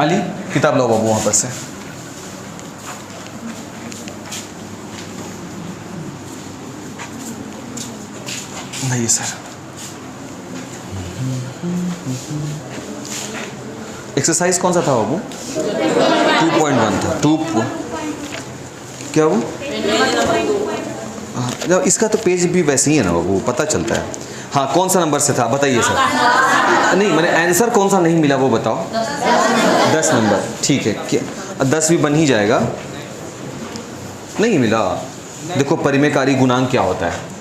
अली किताब लो बाबू वहाँ पर से। नहीं सर, एक्सरसाइज कौन सा था बाबू? 2.1 था। क्या वो? जब इसका तो पेज भी वैसे ही है ना बाबू, पता चलता है। हाँ, कौन सा नंबर से था बताइए सर। नहीं, मैंने आंसर कौन सा नहीं मिला वो बताओ। 10 नंबर, ठीक है। क्या 10 भी बन ही जाएगा? नहीं मिला। देखो परिमेयकारी गुणांक क्या होता है,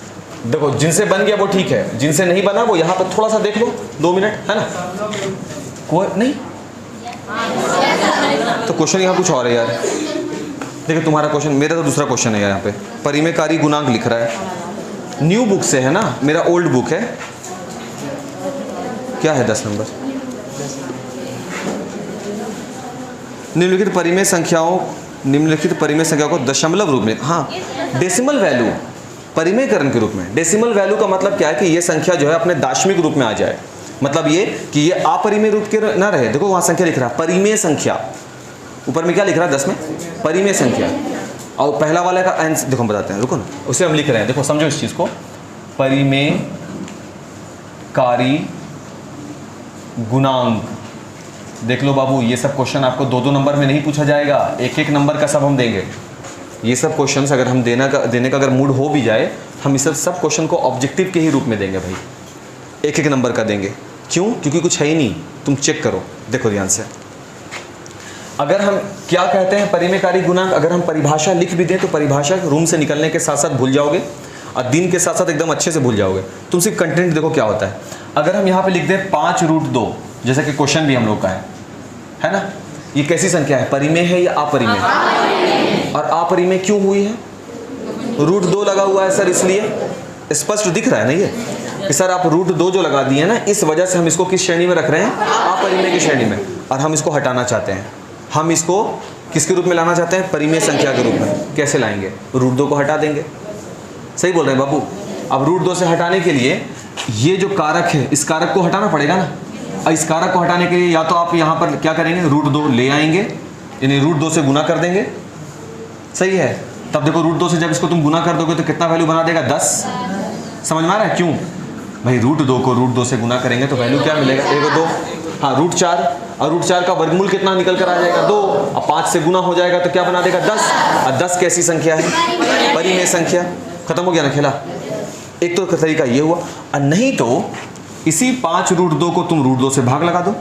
देखो जिनसे बन गया वो ठीक है, जिनसे नहीं बना वो यहाँ पर थोड़ा सा देख लो, 2 मिनट है ना। कोई नहीं तो क्वेश्चन यहाँ कुछ और है यार। देखो तुम्हारा क्वेश्चन, मेरा तो दूसरा क्वेश्चन है यहाँ पे। परिमेयकारी गुणांक लिख रहा है, न्यू बुक से है ना, मेरा ओल्ड बुक है। क्या है 10 नंबर? निम्नलिखित परिमेय संख्याओं को दशमलव रूप में, हाँ डेसिमल वैल्यू, परिमेयकरण के रूप में। डेसिमल वैल्यू का मतलब क्या है कि ये संख्या जो है अपने दाशमिक रूप में आ जाए। मतलब ये कि ये अपरिमेय रूप के ना रहे। देखो वहाँ संख्या लिख रहा है परिमेय संख्या, ऊपर में क्या लिख रहा है 10 में? परिमेय संख्या। और पहला वाला का आंसर देखो हम बताते हैं, रुको ना, उसे हम लिख रहे हैं। देखो समझो इस चीज़ को, परिमेयकारी गुणांक। देख लो बाबू, ये सब क्वेश्चन आपको 2-2 नंबर में नहीं पूछा जाएगा, 1-1 नंबर का सब हम देंगे। ये सब क्वेश्चंस अगर हम देने का अगर मूड हो भी जाए, हम इस सब क्वेश्चन को ऑब्जेक्टिव के ही रूप में देंगे भाई, 1-1 नंबर का देंगे। क्यों? क्योंकि कुछ है ही नहीं। तुम चेक करो, देखो ध्यान से। अगर हम क्या कहते हैं परिमेयकारी गुणांक, अगर हम परिभाषा लिख भी दें तो परिभाषा रूम से निकलने के साथ साथ भूल जाओगे और दिन के साथ साथ एकदम अच्छे से भूल जाओगे। तुम सिर्फ कंटेंट देखो क्या होता है। अगर हम यहाँ पे लिख दें 5√2, जैसा कि क्वेश्चन भी हम लोग का है ना, ये कैसी संख्या है? परिमेय है या अपरिमेय? और अपरिमेय क्यों हुई है? √2 लगा हुआ है सर, इसलिए स्पष्ट दिख रहा है ना ये कि सर आप √2 जो लगा दिए ना, इस वजह से हम इसको किस श्रेणी में रख रहे हैं? अपरिमेय की श्रेणी में। और हम इसको हटाना चाहते हैं, हम इसको किसके रूप में लाना चाहते हैं? परिमेय संख्या के रूप में। कैसे लाएंगे? √2 को हटा देंगे। सही बोल रहे हैं बाबू। अब √2 से हटाने के लिए ये जो कारक है, इस कारक को हटाना पड़ेगा ना। और इस कारक को हटाने के लिए या तो आप यहाँ पर क्या करेंगे, √2 ले आएंगे, यानी √2 से गुना कर देंगे। सही है। तब देखो √2 से जब इसको तुम गुना कर दोगे तो कितना वैल्यू बना देगा? 10। समझ में आ रहा है? क्यों भाई? √2 को √2 से गुना करेंगे तो वैल्यू क्या मिलेगा? 1 और 2, हाँ √4। और √4 का वर्गमूल कितना निकल कर आ जाएगा? 2। अब 5 से गुना हो जाएगा तो क्या बना देगा? 10। और 10 कैसी संख्या है? परिमेय संख्या। खत्म हो गया ना खेला। एक तो तरीका ये हुआ, और नहीं तो इसी 5√2 को तुम √2 से भाग लगा दो,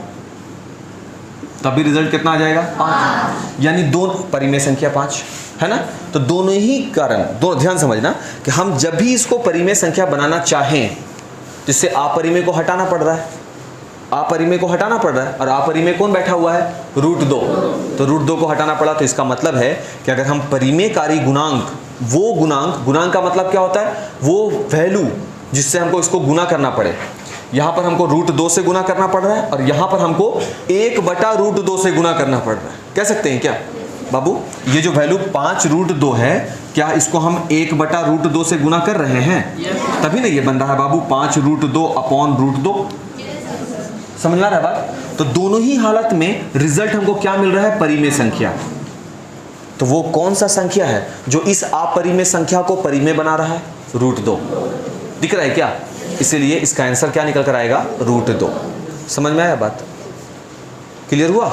तभी रिजल्ट कितना आ जाएगा? 5। यानी दो परिमेय संख्या 5 है ना। तो दोनों ही कारण, दो ध्यान समझना कि हम जब भी इसको परिमेय संख्या बनाना चाहें, जिससे अपरिमेय को हटाना पड़ रहा है, अपरिमेय को हटाना पड़ रहा है, और अपरिमेय कौन बैठा हुआ है? √2। तो √2 को हटाना पड़ा, तो इसका मतलब है कि अगर हम परिमेयकारी गुणांक, वो गुणांक का मतलब क्या होता है? वो वैल्यू जिससे हमको इसको गुना करना पड़े। यहाँ पर हमको √2 से गुना करना पड़ रहा है, और यहाँ पर हमको 1/√2 से गुना करना पड़ रहा है। कह सकते हैं क्या बाबू? ये जो वैल्यू 5√2 है, क्या इसको हम 1/√2 से गुना कर रहे हैं? तभी ना ये बन रहा है बाबू 5√2/√2। समझ में आ रहा है बात? तो दोनों ही हालत में रिजल्ट हमको क्या मिल रहा है? परिमेय संख्या। तो वो कौन सा संख्या है जो इस अपरिमेय संख्या को परिमेय बना रहा है? √2। दिख रहा है क्या? इसीलिए इसका आंसर क्या निकल कर आएगा? √2। समझ में आया बात? क्लियर हुआ?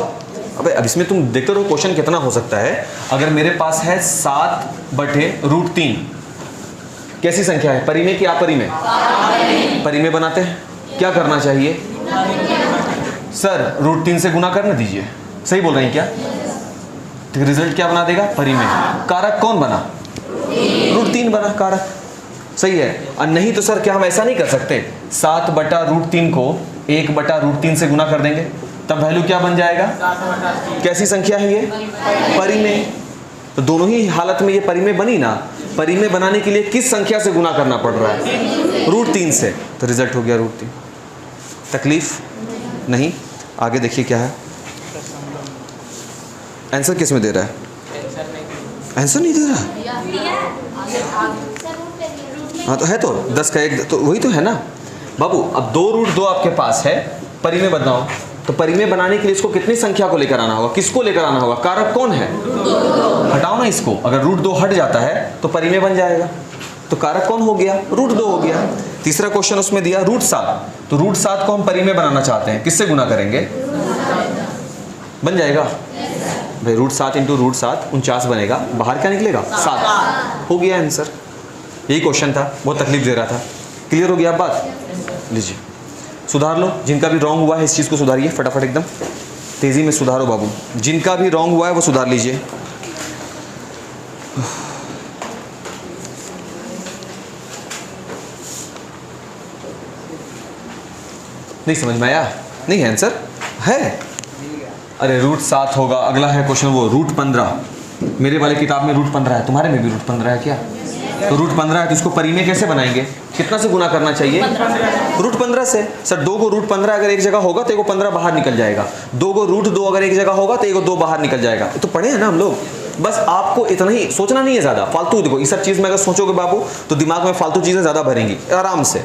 अबे अब इसमें तुम देखते रहो क्वेश्चन कितना हो सकता है। अगर मेरे पास है 7/√3, कैसी संख्या है? परिमेय की अपरिमेय? परिमेय बनाते हैं। क्या करना चाहिए सर? √3 से गुना करने दीजिए। सही बोल रहे हैं क्या? तो रिजल्ट क्या बना देगा? परिमेय। कारक कौन बना? √3 बना कारक। सही है। और नहीं तो सर क्या हम ऐसा नहीं कर सकते? 7/√3 को 1/√3 से गुना कर देंगे, तब वैल्यू क्या बन जाएगा? कैसी संख्या है ये? परिमेय। तो दोनों ही हालत में ये परिमेय बनी ना। परिमेय बनाने के लिए किस संख्या से गुना करना पड़ रहा है? √3 से। तो रिजल्ट हो गया √3। तकलीफ नहीं। आगे देखिए क्या है। आंसर किस में दे रहा है? आंसर नहीं दे रहा। हाँ तो है, तो 10 का 1 तो वही तो है ना बाबू। अब 2√2 आपके पास है, परिमेय बनाओ। तो परिमेय बनाने के लिए इसको कितनी संख्या को लेकर आना होगा, किसको लेकर आना होगा, कारक कौन है, हटाओ ना इसको, अगर √2 हट जाता है तो परिमेय बन जाएगा। तो कारक कौन हो गया, √2 हो गया। तीसरा क्वेश्चन उसमें दिया √7, तो √7 को हम परिमेय बनाना चाहते हैं, किससे गुना करेंगे, बन जाएगा भाई, √7 इंटू √7 49 बनेगा, बाहर क्या निकलेगा 7, हो गया आंसर। यही क्वेश्चन था, बहुत तकलीफ दे रहा था। क्लियर हो गया आप बात, लीजिए सुधार लो, जिनका भी रॉन्ग हुआ है इस चीज़ को सुधारिए फटाफट, एकदम तेज़ी में सुधारो बाबू, जिनका भी रॉन्ग हुआ है वो सुधार लीजिए। नहीं समझ में आया, नहीं है आंसर है, अरे √7 होगा। अगला है क्वेश्चन वो √15, मेरे वाले किताब में √15 है, तुम्हारे में भी √15 है क्या, तो √15 है, तो इसको परिमेय कैसे बनाएंगे, कितना से गुना करना चाहिए, √15 से। सर 2 को √15 अगर एक जगह होगा तो 1 को 15 बाहर निकल जाएगा, 2 को √2 अगर एक जगह होगा तो 1 को 2 बाहर निकल जाएगा। तो पढ़े हैं ना हम लोग, बस आपको इतना ही सोचना नहीं है ज़्यादा फालतू। देखो इस सब चीज़ में अगर सोचोगे बाबू तो दिमाग में फालतू चीज़ें ज़्यादा भरेंगी। आराम से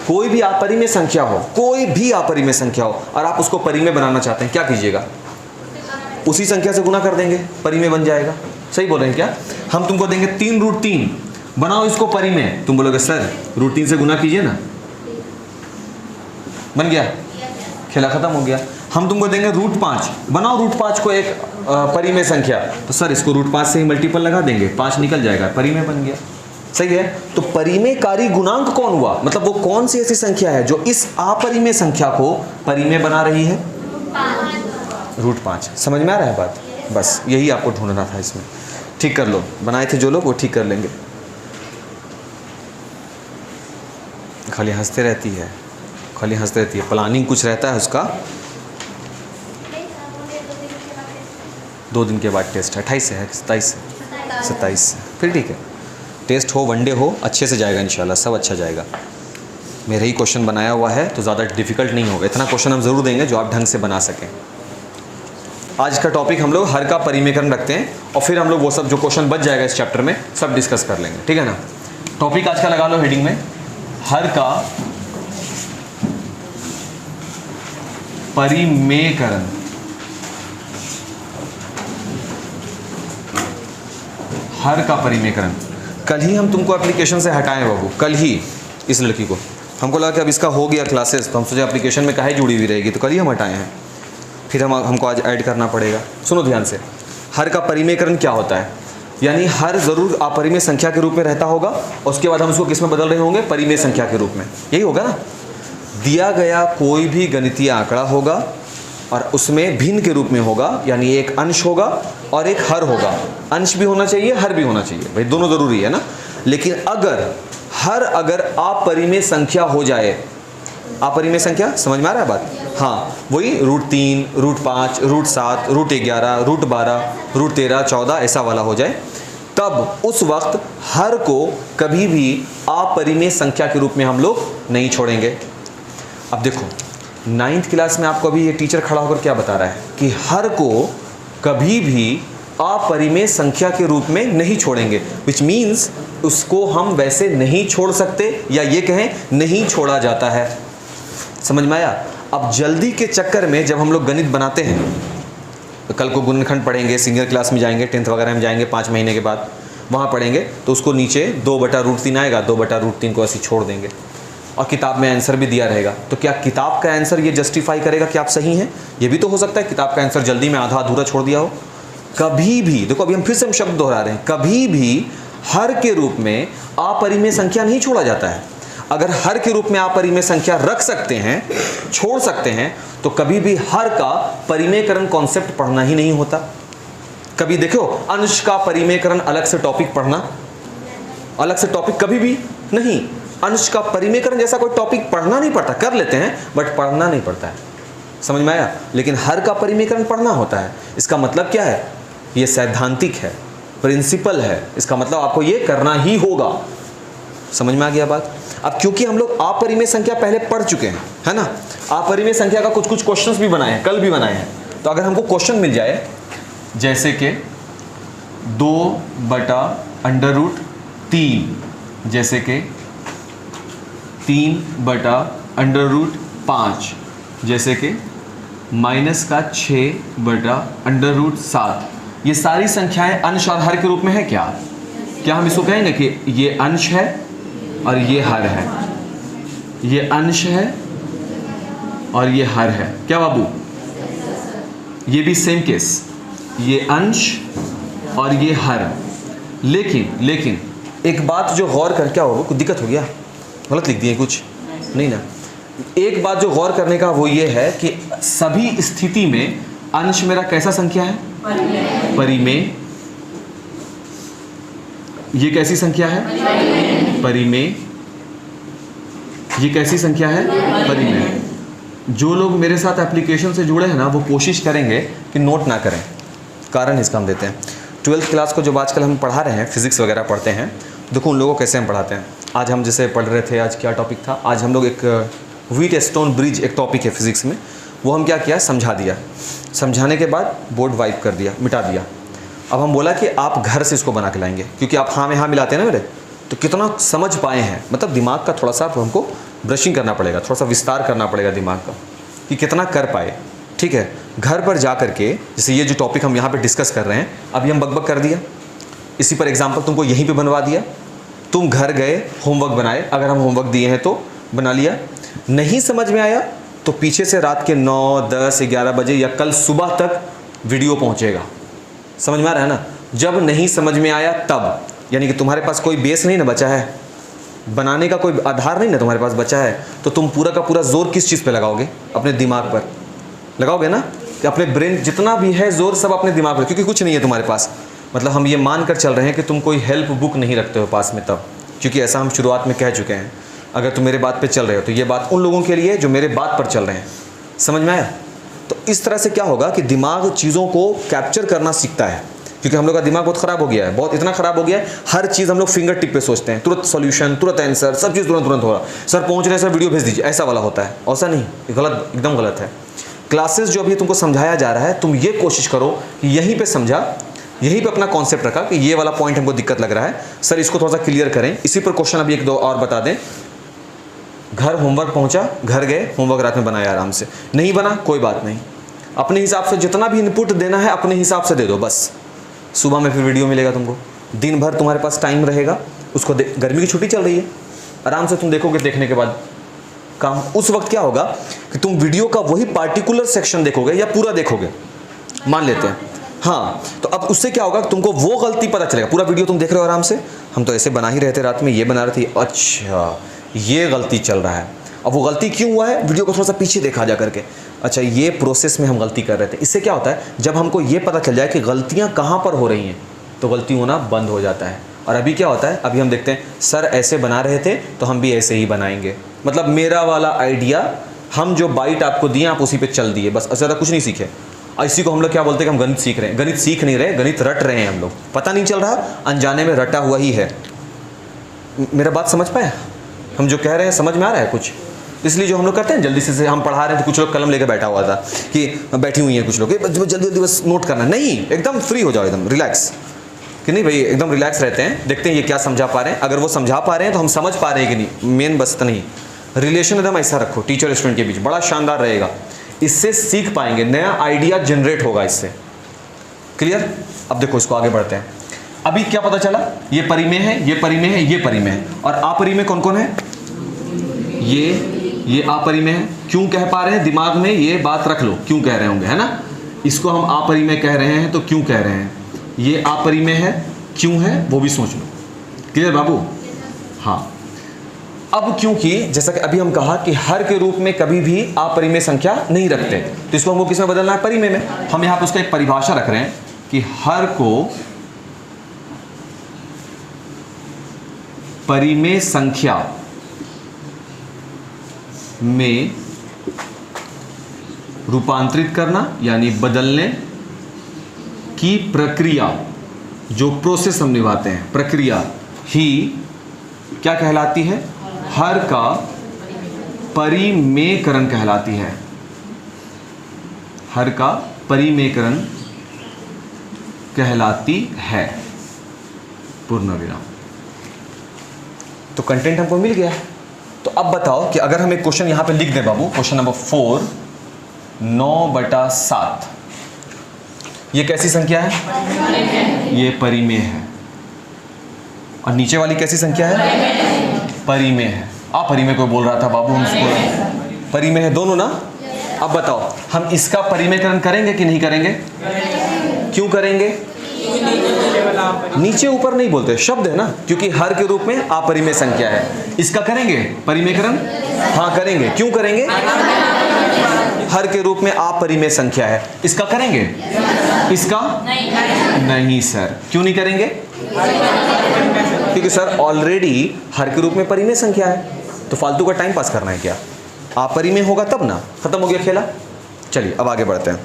कोई भी अपरिमेय संख्या हो, कोई भी अपरिमेय संख्या हो और आप उसको परिमेय बनाना चाहते हैं, क्या कीजिएगा, उसी संख्या से गुना कर देंगे, परिमेय बन जाएगा। सही बोल रहे हैं क्या, हम तुमको देंगे 3√3, बनाओ इसको परिमेय, तुम बोलोगे सर √3 से गुना कीजिए ना, बन गया, खेला खत्म हो गया। हम तुमको देंगे √5, बनाओ √5 को एक परिमेय संख्या, तो सर इसको √5 से ही मल्टीपल लगा देंगे, 5 निकल जाएगा, परिमेय बन गया। सही है, तो परिमेयकारी गुणांक कौन हुआ, मतलब वो कौन सी ऐसी संख्या है जो इस अपरिमेय संख्या को परिमेय बना रही है, √5। समझ में आ रहा है बात, बस यही आपको ढूंढना था इसमें। ठीक कर लो, बनाए थे जो लोग वो ठीक कर लेंगे। खाली हंसते रहती है, खाली हंसते रहती है, प्लानिंग कुछ रहता है उसका। 2 दिन के बाद टेस्ट है, 28 से है, 27 से, फिर ठीक है। टेस्ट हो, वनडे हो, अच्छे से जाएगा इंशाल्लाह, सब अच्छा जाएगा। मेरा ही क्वेश्चन बनाया हुआ है तो ज़्यादा डिफिकल्ट नहीं होगा, इतना क्वेश्चन हम ज़रूर देंगे जो आप ढंग से बना सकें। आज का टॉपिक हम लोग हर का परिमेयकरण रखते हैं और फिर हम लोग वो सब जो क्वेश्चन बच जाएगा इस चैप्टर में सब डिस्कस कर लेंगे, ठीक है ना। टॉपिक आज का लगा लो हेडिंग में, हर का परिमेयकरण। हर का परिमेयकरण कल ही हम तुमको एप्लीकेशन से हटाएं बाबू, कल ही इस लड़की को, हमको लगा कि अब इसका हो गया क्लासेस तो हम सोचे एप्लीकेशन में काहे जुड़ी हुई रहेगी, तो कल ही हम हटाए हैं, फिर हमको आज ऐड करना पड़ेगा। सुनो ध्यान से, हर का परिमेयकरण क्या होता है, यानी हर ज़रूर अपरिमेय संख्या के रूप में रहता होगा और उसके बाद हम उसको किस में बदल रहे होंगे, परिमेय संख्या के रूप में, यही होगा ना। दिया गया कोई भी गणितीय आंकड़ा होगा और उसमें भिन्न के रूप में होगा, यानी एक अंश होगा और एक हर होगा। अंश भी होना चाहिए, हर भी होना चाहिए, भाई दोनों ज़रूरी है ना। लेकिन अगर अपरिमेय संख्या हो जाए, अपरिमेय संख्या समझ में आ रहा है बात, हाँ वही √3, √5, √7, √11, √12, √13, 14 ऐसा वाला हो जाए, तब उस वक्त हर को कभी भी अपरिमेय संख्या के रूप में हम लोग नहीं छोड़ेंगे। अब देखो 9th क्लास में आपको अभी ये टीचर खड़ा होकर क्या बता रहा है कि हर को कभी भी अपरिमेय संख्या के रूप में नहीं छोड़ेंगे, विच मीन्स उसको हम वैसे नहीं छोड़ सकते, या ये कहें नहीं छोड़ा जाता है। समझ में आया। अब जल्दी के चक्कर में जब हम लोग गणित बनाते हैं तो कल को गुणनखंड पढ़ेंगे, सीनियर क्लास में जाएंगे, 10th वगैरह में जाएंगे 5 महीने के बाद, वहाँ पढ़ेंगे तो उसको नीचे 2/√3 आएगा, 2/√3 को ऐसे छोड़ देंगे और किताब में आंसर भी दिया रहेगा। तो क्या किताब का आंसर ये जस्टिफाई करेगा कि आप सही हैं? ये भी तो हो सकता है किताब का आंसर जल्दी में आधा अधूरा छोड़ दिया हो। कभी भी देखो, अभी हम फिर से हम शब्द दोहरा रहे हैं, कभी भी हर के रूप में अपरिमेय संख्या नहीं छोड़ा जाता है। अगर हर के रूप में अपरिमेय संख्या रख सकते हैं, छोड़ सकते हैं, तो कभी भी हर का परिमेयकरण कॉन्सेप्ट पढ़ना ही नहीं होता। कभी देखो अंश का परिमेयकरण अलग से टॉपिक पढ़ना, अलग से टॉपिक कभी भी नहीं। अंश का परिमेयकरण जैसा कोई टॉपिक पढ़ना नहीं पड़ता, कर लेते हैं बट पढ़ना नहीं पड़ता है। समझ में आया। लेकिन हर का परिमेयकरण पढ़ना होता है। इसका मतलब क्या है? ये सैद्धांतिक है, प्रिंसिपल है, इसका मतलब आपको ये करना ही होगा। समझ में आ गया बात। अब क्योंकि हम लोग अपरिमेय संख्या पहले पढ़ चुके हैं, है ना, अपरिमेय संख्या का कुछ कुछ क्वेश्चंस भी बनाए हैं, कल भी बनाए हैं। तो अगर हमको क्वेश्चन मिल जाए जैसे कि 2/√3, जैसे कि 3/√5, जैसे कि माइनस का 6/√7। ये सारी संख्याएं अंश और हर के रूप में है क्या? क्या हम इसको कहेंगे कि ये अंश है और ये हर है, ये अंश है और ये हर है? क्या बाबू? ये भी सेम केस, ये अंश और ये हर। लेकिन एक बात जो गौर कर, क्या होगा, कुछ दिक्कत हो गया, गलत लिख दिए कुछ? नहीं ना। एक बात जो गौर करने का वो ये है कि सभी स्थिति में अंश मेरा कैसा संख्या है? परिमेय। ये कैसी संख्या है? परिमेय। ये कैसी संख्या है? परिमेय। जो लोग मेरे साथ एप्लीकेशन से जुड़े हैं ना, वो कोशिश करेंगे कि नोट ना करें। कारण इसका हम देते हैं। 12th क्लास को जब आजकल हम पढ़ा रहे हैं, फिजिक्स वगैरह पढ़ते हैं, देखो उन लोगों को कैसे हम पढ़ाते हैं। आज हम जैसे पढ़ रहे थे, आज क्या टॉपिक था? आज हम लोग एक व्हीटस्टोन ब्रिज एक टॉपिक है फिजिक्स में, वो हम क्या किया, समझा दिया। समझाने के बाद बोर्ड वाइप कर दिया, मिटा दिया। अब हम बोला कि आप घर से इसको बना के लाएंगे, क्योंकि आप हाँ में हाँ मिलाते हैं ना मेरे, तो कितना समझ पाए हैं, मतलब दिमाग का थोड़ा सा हमको ब्रशिंग करना पड़ेगा, थोड़ा सा विस्तार करना पड़ेगा दिमाग का, कि कितना कर पाए। ठीक है, घर पर जा कर के, जैसे ये जो टॉपिक हम यहाँ पे डिस्कस कर रहे हैं, अभी हम बकबक कर दिया, इसी पर एग्जाम्पल तुमको यहीं पे बनवा दिया, तुम घर गए होमवर्क बनाए, अगर हम होमवर्क दिए हैं तो बना लिया, नहीं समझ में आया तो पीछे से रात के 9, 10, 11 बजे या कल सुबह तक वीडियो पहुँचेगा। समझ में आ रहा है ना? जब नहीं समझ में आया तब, यानी कि तुम्हारे पास कोई बेस नहीं ना बचा है, बनाने का कोई आधार नहीं ना तुम्हारे पास बचा है, तो तुम पूरा का पूरा जोर किस चीज़ पे लगाओगे? अपने दिमाग पर लगाओगे ना, कि अपने ब्रेन जितना भी है जोर सब अपने दिमाग पर, क्योंकि कुछ नहीं है तुम्हारे पास। मतलब हम ये मान कर चल रहे हैं कि तुम कोई हेल्प बुक नहीं रखते हो पास में तब, क्योंकि ऐसा हम शुरुआत में कह चुके हैं। अगर तुम मेरे बात पे चल रहे हो तो ये बात उन लोगों के लिए जो मेरे बात पर चल रहे हैं। समझ में आया? तो इस तरह से क्या होगा कि दिमाग चीज़ों को कैप्चर करना सीखता है, क्योंकि हम लोग का दिमाग बहुत ख़राब हो गया है, बहुत इतना ख़राब हो गया है, हर चीज़ हम लोग फिंगर टिप पे सोचते हैं, तुरंत सॉल्यूशन, तुरंत आंसर, सब चीज़ तुरंत हो रहा। सर पहुँच रहे हैं, सर वीडियो भेज दीजिए, ऐसा वाला होता है। ऐसा नहीं, गलत, एकदम गलत है। क्लासेस जो अभी तुमको समझाया जा रहा है, तुम ये कोशिश करो कि यहीं पे समझा, यहीं पे अपना कॉन्सेप्ट रखा कि ये वाला पॉइंट हमको दिक्कत लग रहा है, सर इसको थोड़ा सा क्लियर करें। इसी पर क्वेश्चन अभी 1-2 और बता दें। घर होमवर्क पहुंचा, घर गए, होमवर्क रात में बनाया आराम से, नहीं बना कोई बात नहीं, अपने हिसाब से जितना भी इनपुट देना है अपने हिसाब से दे दो बस। सुबह में फिर वीडियो मिलेगा तुमको, दिन भर तुम्हारे पास टाइम रहेगा उसको। गर्मी की छुट्टी चल रही है, आराम से तुम देखोगे, देखने के बाद काम। उस वक्त क्या होगा कि तुम वीडियो का वही पार्टिकुलर सेक्शन देखोगे या पूरा देखोगे, मान लेते हैं, हाँ, तो अब उससे क्या होगा, तुमको वो गलती पता चलेगा। पूरा वीडियो तुम देख रहे हो आराम से, हम तो ऐसे बना ही रहे थे रात में, ये बना रहे थे, अच्छा ये गलती चल रहा है। अब वो गलती क्यों हुआ है, वीडियो को थोड़ा सा पीछे देखा जा करके, अच्छा ये प्रोसेस में हम गलती कर रहे थे। इससे क्या होता है, जब हमको ये पता चल जाए कि गलतियाँ कहाँ पर हो रही हैं, तो गलती होना बंद हो जाता है। और अभी क्या होता है, अभी हम देखते हैं, सर ऐसे बना रहे थे तो हम भी ऐसे ही बनाएंगे, मतलब मेरा वाला आइडिया, हम जो बाइट आपको दिए आप उसी पे चल दिए, बस ज़्यादा कुछ नहीं सीखे। इसी को हम लोग क्या बोलते हैं कि हम गणित सीख रहे हैं। गणित सीख नहीं रहे, गणित रट रहे हैं हम लोग, पता नहीं चल रहा, अनजाने में रटा हुआ ही है। मेरा बात समझ पाए? हम जो कह रहे हैं समझ में आ रहा है कुछ? इसलिए जो हम लोग करते हैं जल्दी से हम पढ़ा रहे हैं तो कुछ लोग कलम लेकर बैठा हुआ था कि बैठी हुई हैं कुछ लोग, जल्दी जल्दी बस नोट करना। नहीं, एकदम फ्री हो जाओ, एकदम रिलैक्स, कि नहीं भाई एकदम रिलैक्स रहते हैं, देखते हैं ये क्या समझा पा रहे हैं। अगर वो समझा पा रहे हैं तो हम समझ पा रहे हैं कि नहीं, मेन बस इतना ही। रिलेशन एकदम ऐसा रखो टीचर स्टूडेंट के बीच, बड़ा शानदार रहेगा, इससे सीख पाएंगे, नया आइडिया जनरेट होगा इससे। क्लियर? अब देखो इसको आगे बढ़ते हैं। अभी क्या पता चला, ये परिमेय है, ये परिमेय है, ये परिमेय है, और अपरिमेय कौन कौन है? ये अपरिमेय है। क्यों कह पा रहे हैं, दिमाग में ये बात रख लो, क्यों कह रहे होंगे, है ना? इसको हम अपरिमेय कह रहे हैं तो क्यों कह रहे हैं, ये अपरिमेय है, क्यों है वो भी सोच लो। क्लियर बाबू? हाँ। अब क्योंकि जैसा कि अभी हम कहा कि हर के रूप में कभी भी अपरिमेय संख्या नहीं रखते, तो इसको हमको किस में बदलना है, परिमेय में। हम यहाँ पर उसका एक परिभाषा रख रहे हैं कि हर को परिमेय संख्या में रूपांतरित करना, यानी बदलने की प्रक्रिया, जो प्रोसेस हम निभाते हैं, प्रक्रिया ही क्या कहलाती है, हर का परिमेयकरण कहलाती है। हर का परिमेयकरण कहलाती है, पूर्ण विराम। तो कंटेंट हमको मिल गया है। तो अब बताओ कि अगर हम एक क्वेश्चन यहां पे लिख दें बाबू, क्वेश्चन नंबर 4, 9/7। ये कैसी संख्या है? ये परिमेय है। और नीचे वाली कैसी संख्या है? परिमेय है। अपरिमेय कोई बोल रहा था बाबू, हम इसको परिमेय है दोनों ना। अब बताओ हम इसका परिमेयकरण करेंगे कि नहीं करेंगे? क्यों करेंगे? नीचे ऊपर नहीं बोलते, शब्द है ना, क्योंकि हर के रूप में अपरिमेय संख्या है। इसका करेंगे परिमेयकरण? हाँ करेंगे। क्यों करेंगे? हर के रूप में अपरिमेय संख्या है। इसका करेंगे? इसका नहीं सर। क्यों नहीं करेंगे? क्योंकि सर ऑलरेडी हर के रूप में परिमेय संख्या है, तो फालतू का टाइम पास करना है क्या? अपरिमेय होगा तब ना, खत्म हो गया खेला। चलिए अब आगे बढ़ते हैं।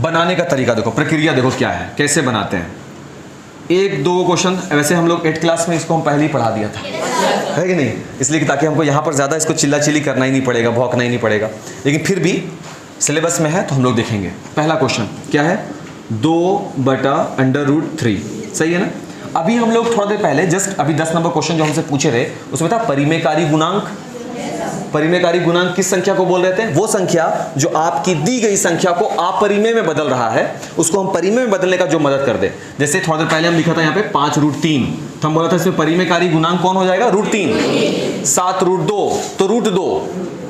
बनाने का तरीका देखो, प्रक्रिया देखो क्या है, कैसे बनाते हैं। 1-2 क्वेश्चन, वैसे हम लोग 8th क्लास में इसको हम पहले ही पढ़ा दिया था, है कि नहीं? इसलिए कि ताकि हमको यहाँ पर ज़्यादा इसको चिल्ला चिल्ली करना ही नहीं पड़ेगा, भौंकना ही नहीं पड़ेगा, लेकिन फिर भी सिलेबस में है तो हम लोग देखेंगे। पहला क्वेश्चन क्या है? 2/√3, सही है ना? अभी हम लोग थोड़ा देर पहले जस्ट अभी 10 नंबर क्वेश्चन जो हमसे पूछे थे उसमें था परिमेयकारी गुणांक। परिमेयकारी गुणांक किस संख्या को बोल रहे थे? वो संख्या जो आपकी दी गई संख्या को अपरिमेय में बदल रहा है, उसको हम परिमेय में बदलने का जो मदद कर दे। जैसे थोड़ा देर पहले हम लिखा था यहाँ पे 5√3, तो हम बोला था इसमें परिमेयकारी गुणांक कौन हो जाएगा? √3। 7√2 तो √2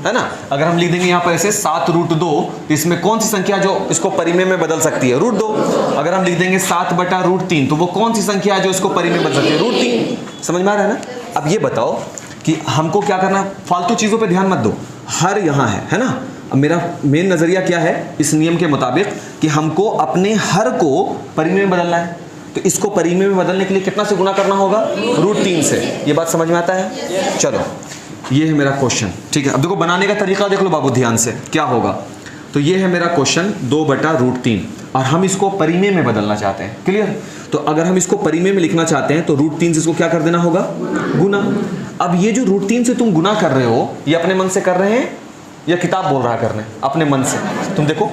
है ना। अगर हम लिख देंगे यहाँ पर ऐसे 7√2, तो इसमें कौन सी संख्या जो इसको परिमेय में बदल सकती है? √2। अगर हम लिख देंगे 7/√3, तो वो कौन सी संख्या है जो इसको परिमेय में बदल सकती है? √3। समझ में आ रहा है ना? अब ये बताओ कि हमको क्या करना, फालतू चीज़ों पे ध्यान मत दो। हर यहाँ है ना। अब मेरा मेन नज़रिया क्या है इस नियम के मुताबिक कि हमको अपने हर को परिमेय में बदलना है। तो इसको परिमेय में बदलने के लिए कितना से गुना करना होगा? √3 से। ये बात समझ में आता है? चलो ये है मेरा क्वेश्चन, ठीक है। अब देखो बनाने का तरीका देख लो बाबू ध्यान से, क्या होगा। तो ये है मेरा क्वेश्चन 2/√3 और हम इसको परिमेय में बदलना चाहते हैं। क्लियर? तो अगर हम इसको परिमेय में लिखना चाहते हैं तो √3 से इसको क्या कर देना होगा? गुना। अब ये जो √3 से तुम गुना कर रहे हो, ये अपने मन से कर रहे हैं या किताब बोल रहा है करने? अपने मन से। तुम देखो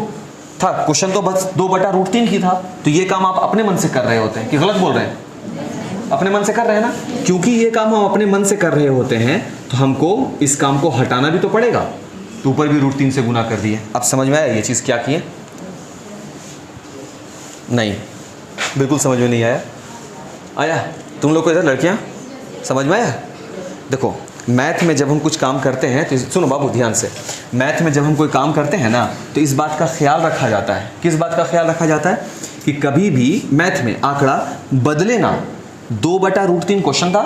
था क्वेश्चन तो बस 2/√3 की था, तो ये काम आप अपने मन से कर रहे होते हैं कि गलत बोल रहे हैं? अपने मन से कर रहे हैं ना। क्योंकि ये काम हम अपने मन से कर रहे होते हैं तो हमको इस काम को हटाना भी तो पड़ेगा। तो ऊपर भी √3 से गुना कर दिए। अब समझ में आया ये चीज़ क्या की है? नहीं, बिल्कुल समझ में नहीं आया। आया तुम लोग को इधर लड़कियां समझ में आया? देखो मैथ में जब हम कुछ काम करते हैं तो सुनो बाबू ध्यान से, मैथ में जब हम कोई काम करते हैं ना तो इस बात का ख्याल रखा जाता है। किस बात का ख्याल रखा जाता है? कि कभी भी मैथ में आंकड़ा बदले ना। 2/√3 क्वेश्चन था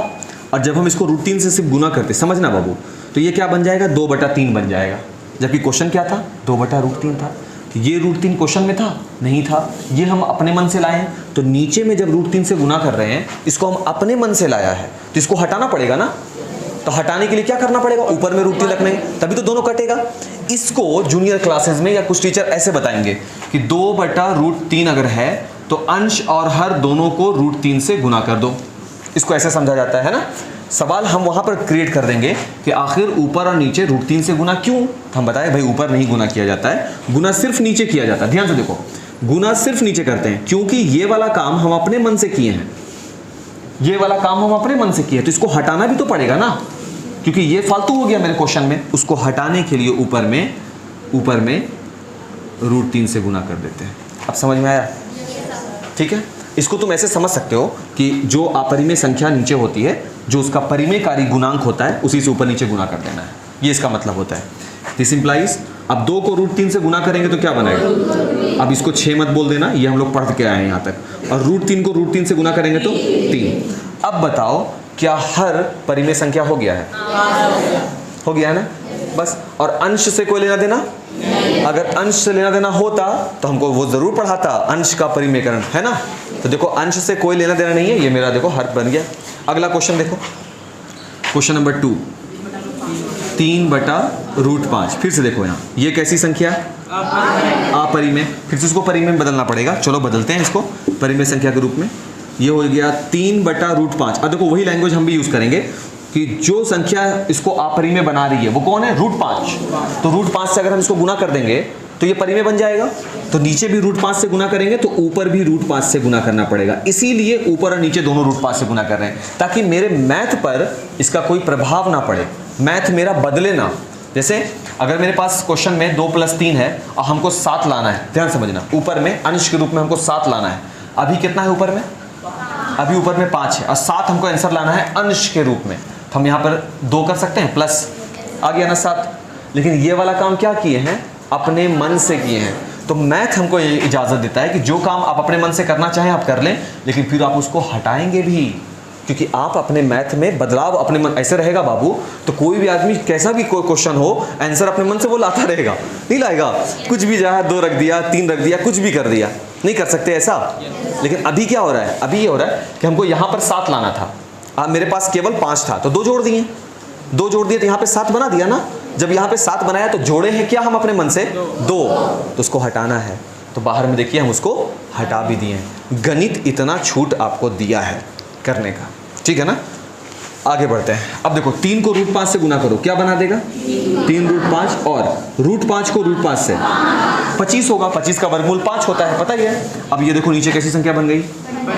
और जब हम इसको √3 से सिर्फ गुना करते, समझना बाबू, तो ये क्या बन जाएगा? 2/3 बन जाएगा। जबकि क्वेश्चन क्या था? 2/√3 था। तो ये √3 क्वेश्चन में था नहीं था, ये हम अपने मन से लाए हैं। तो नीचे में जब √3 से गुना कर रहे हैं, इसको हम अपने मन से लाया है तो इसको हटाना पड़ेगा ना। तो हटाने के लिए क्या करना पड़ेगा? ऊपर में √3 रखने, तभी तो दोनों कटेगा। इसको जूनियर क्लासेस में या कुछ टीचर ऐसे बताएंगे कि 2/√3 अगर है तो अंश और हर दोनों को √3 से गुना कर दो। इसको ऐसे समझा जाता है ना। सवाल हम वहां पर क्रिएट कर देंगे कि आखिर ऊपर और नीचे √3 से गुना क्यों? हम बताएं भाई ऊपर नहीं गुना किया जाता है, गुना सिर्फ नीचे किया जाता है। ध्यान से देखो, गुना सिर्फ नीचे करते हैं क्योंकि ये वाला काम हम अपने मन से किए हैं। ये वाला काम हम अपने मन से किए, तो इसको हटाना भी तो पड़ेगा ना, क्योंकि ये फालतू हो गया मेरे क्वेश्चन में। उसको हटाने के लिए ऊपर में √3 से गुना कर देते हैं। अब समझ में आया? ठीक है। इसको तुम ऐसे समझ सकते हो कि जो अपरिमेय संख्या नीचे होती है, जो उसका परिमेयकारी गुणांक होता है, उसी से ऊपर नीचे गुना कर देना है। ये इसका मतलब होता है। दिस इंप्लाइज अब 2 को √3 से गुना करेंगे तो क्या बनेगा? अब इसको 6 मत बोल देना, ये हम लोग पढ़ के आए हैं यहाँ तक। और √3 को √3 से गुना करेंगे तो 3। अब बताओ क्या हर परिमेय संख्या हो गया है? हो गया है ना, बस। और अंश से कोई लेना देना? अगर अंश से लेना देना होता तो हमको वो जरूर पढ़ाता, अंश का परिमेयकरण, है ना। तो देखो अंश से कोई लेना देना नहीं है, ये मेरा देखो हर बन गया। अगला क्वेश्चन देखो, क्वेश्चन नंबर 2, 3/√5। फिर से देखो यहाँ, ये कैसी संख्या है? अपरिमेय। फिर से इसको परिमेय में बदलना पड़ेगा। चलो बदलते हैं इसको परिमेय संख्या के रूप में। ये हो गया 3/√5। अब देखो वही लैंग्वेज हम भी यूज करेंगे कि जो संख्या इसको अपरिमेय बना रही है वो कौन है? √5। तो √5 से अगर हम इसको गुना कर देंगे तो ये परिमेय बन जाएगा। तो नीचे भी √5 से गुना करेंगे तो ऊपर भी √5 से गुना करना पड़ेगा। इसीलिए ऊपर और नीचे दोनों √5 से गुना कर रहे हैं, ताकि मेरे मैथ पर इसका कोई प्रभाव ना पड़े, मैथ मेरा बदले ना। जैसे अगर मेरे पास क्वेश्चन में 2 + 3 है और हमको 7 लाना है, ध्यान समझना, ऊपर में अंश के रूप में हमको 7 लाना है। अभी कितना है ऊपर में? अभी ऊपर में 5 है और 7 हमको आंसर लाना है अंश के रूप में। तो हम यहाँ पर 2 कर सकते हैं, प्लस आ गया ना 7। लेकिन ये वाला काम क्या किए हैं? अपने मन से किए हैं। तो मैथ हमको ये इजाज़त देता है कि जो काम आप अपने मन से करना चाहें आप कर लें, लेकिन फिर आप उसको हटाएंगे भी, क्योंकि आप अपने मैथ में बदलाव अपने मन, ऐसे रहेगा बाबू तो कोई भी आदमी कैसा भी कोई क्वेश्चन हो आंसर अपने मन से वो लाता रहेगा, नहीं लाएगा। कुछ भी जहाँ 2 रख दिया, 3 रख दिया, कुछ भी कर दिया, नहीं कर सकते ऐसा। लेकिन अभी क्या हो रहा है? अभी ये हो रहा है कि हमको यहाँ पर 7 लाना था, मेरे पास केवल 5 था तो 2 जोड़ दिए, 2 जोड़ दिए तो यहाँ पे 7 बना दिया ना। जब यहाँ पे 7 बनाया तो जोड़े हैं क्या हम अपने मन से? 2। तो उसको हटाना है, तो बाहर में देखिए हम उसको हटा भी दिए हैं। गणित इतना छूट आपको दिया है करने का, ठीक है ना। आगे बढ़ते हैं। अब देखो 3 को √5 से गुना करो, क्या बना देगा? 3√5 और √5 को √5 से 25 होगा। 25 का वर्गमूल 5 होता है, पता ही है। अब ये देखो नीचे कैसी संख्या बन गई?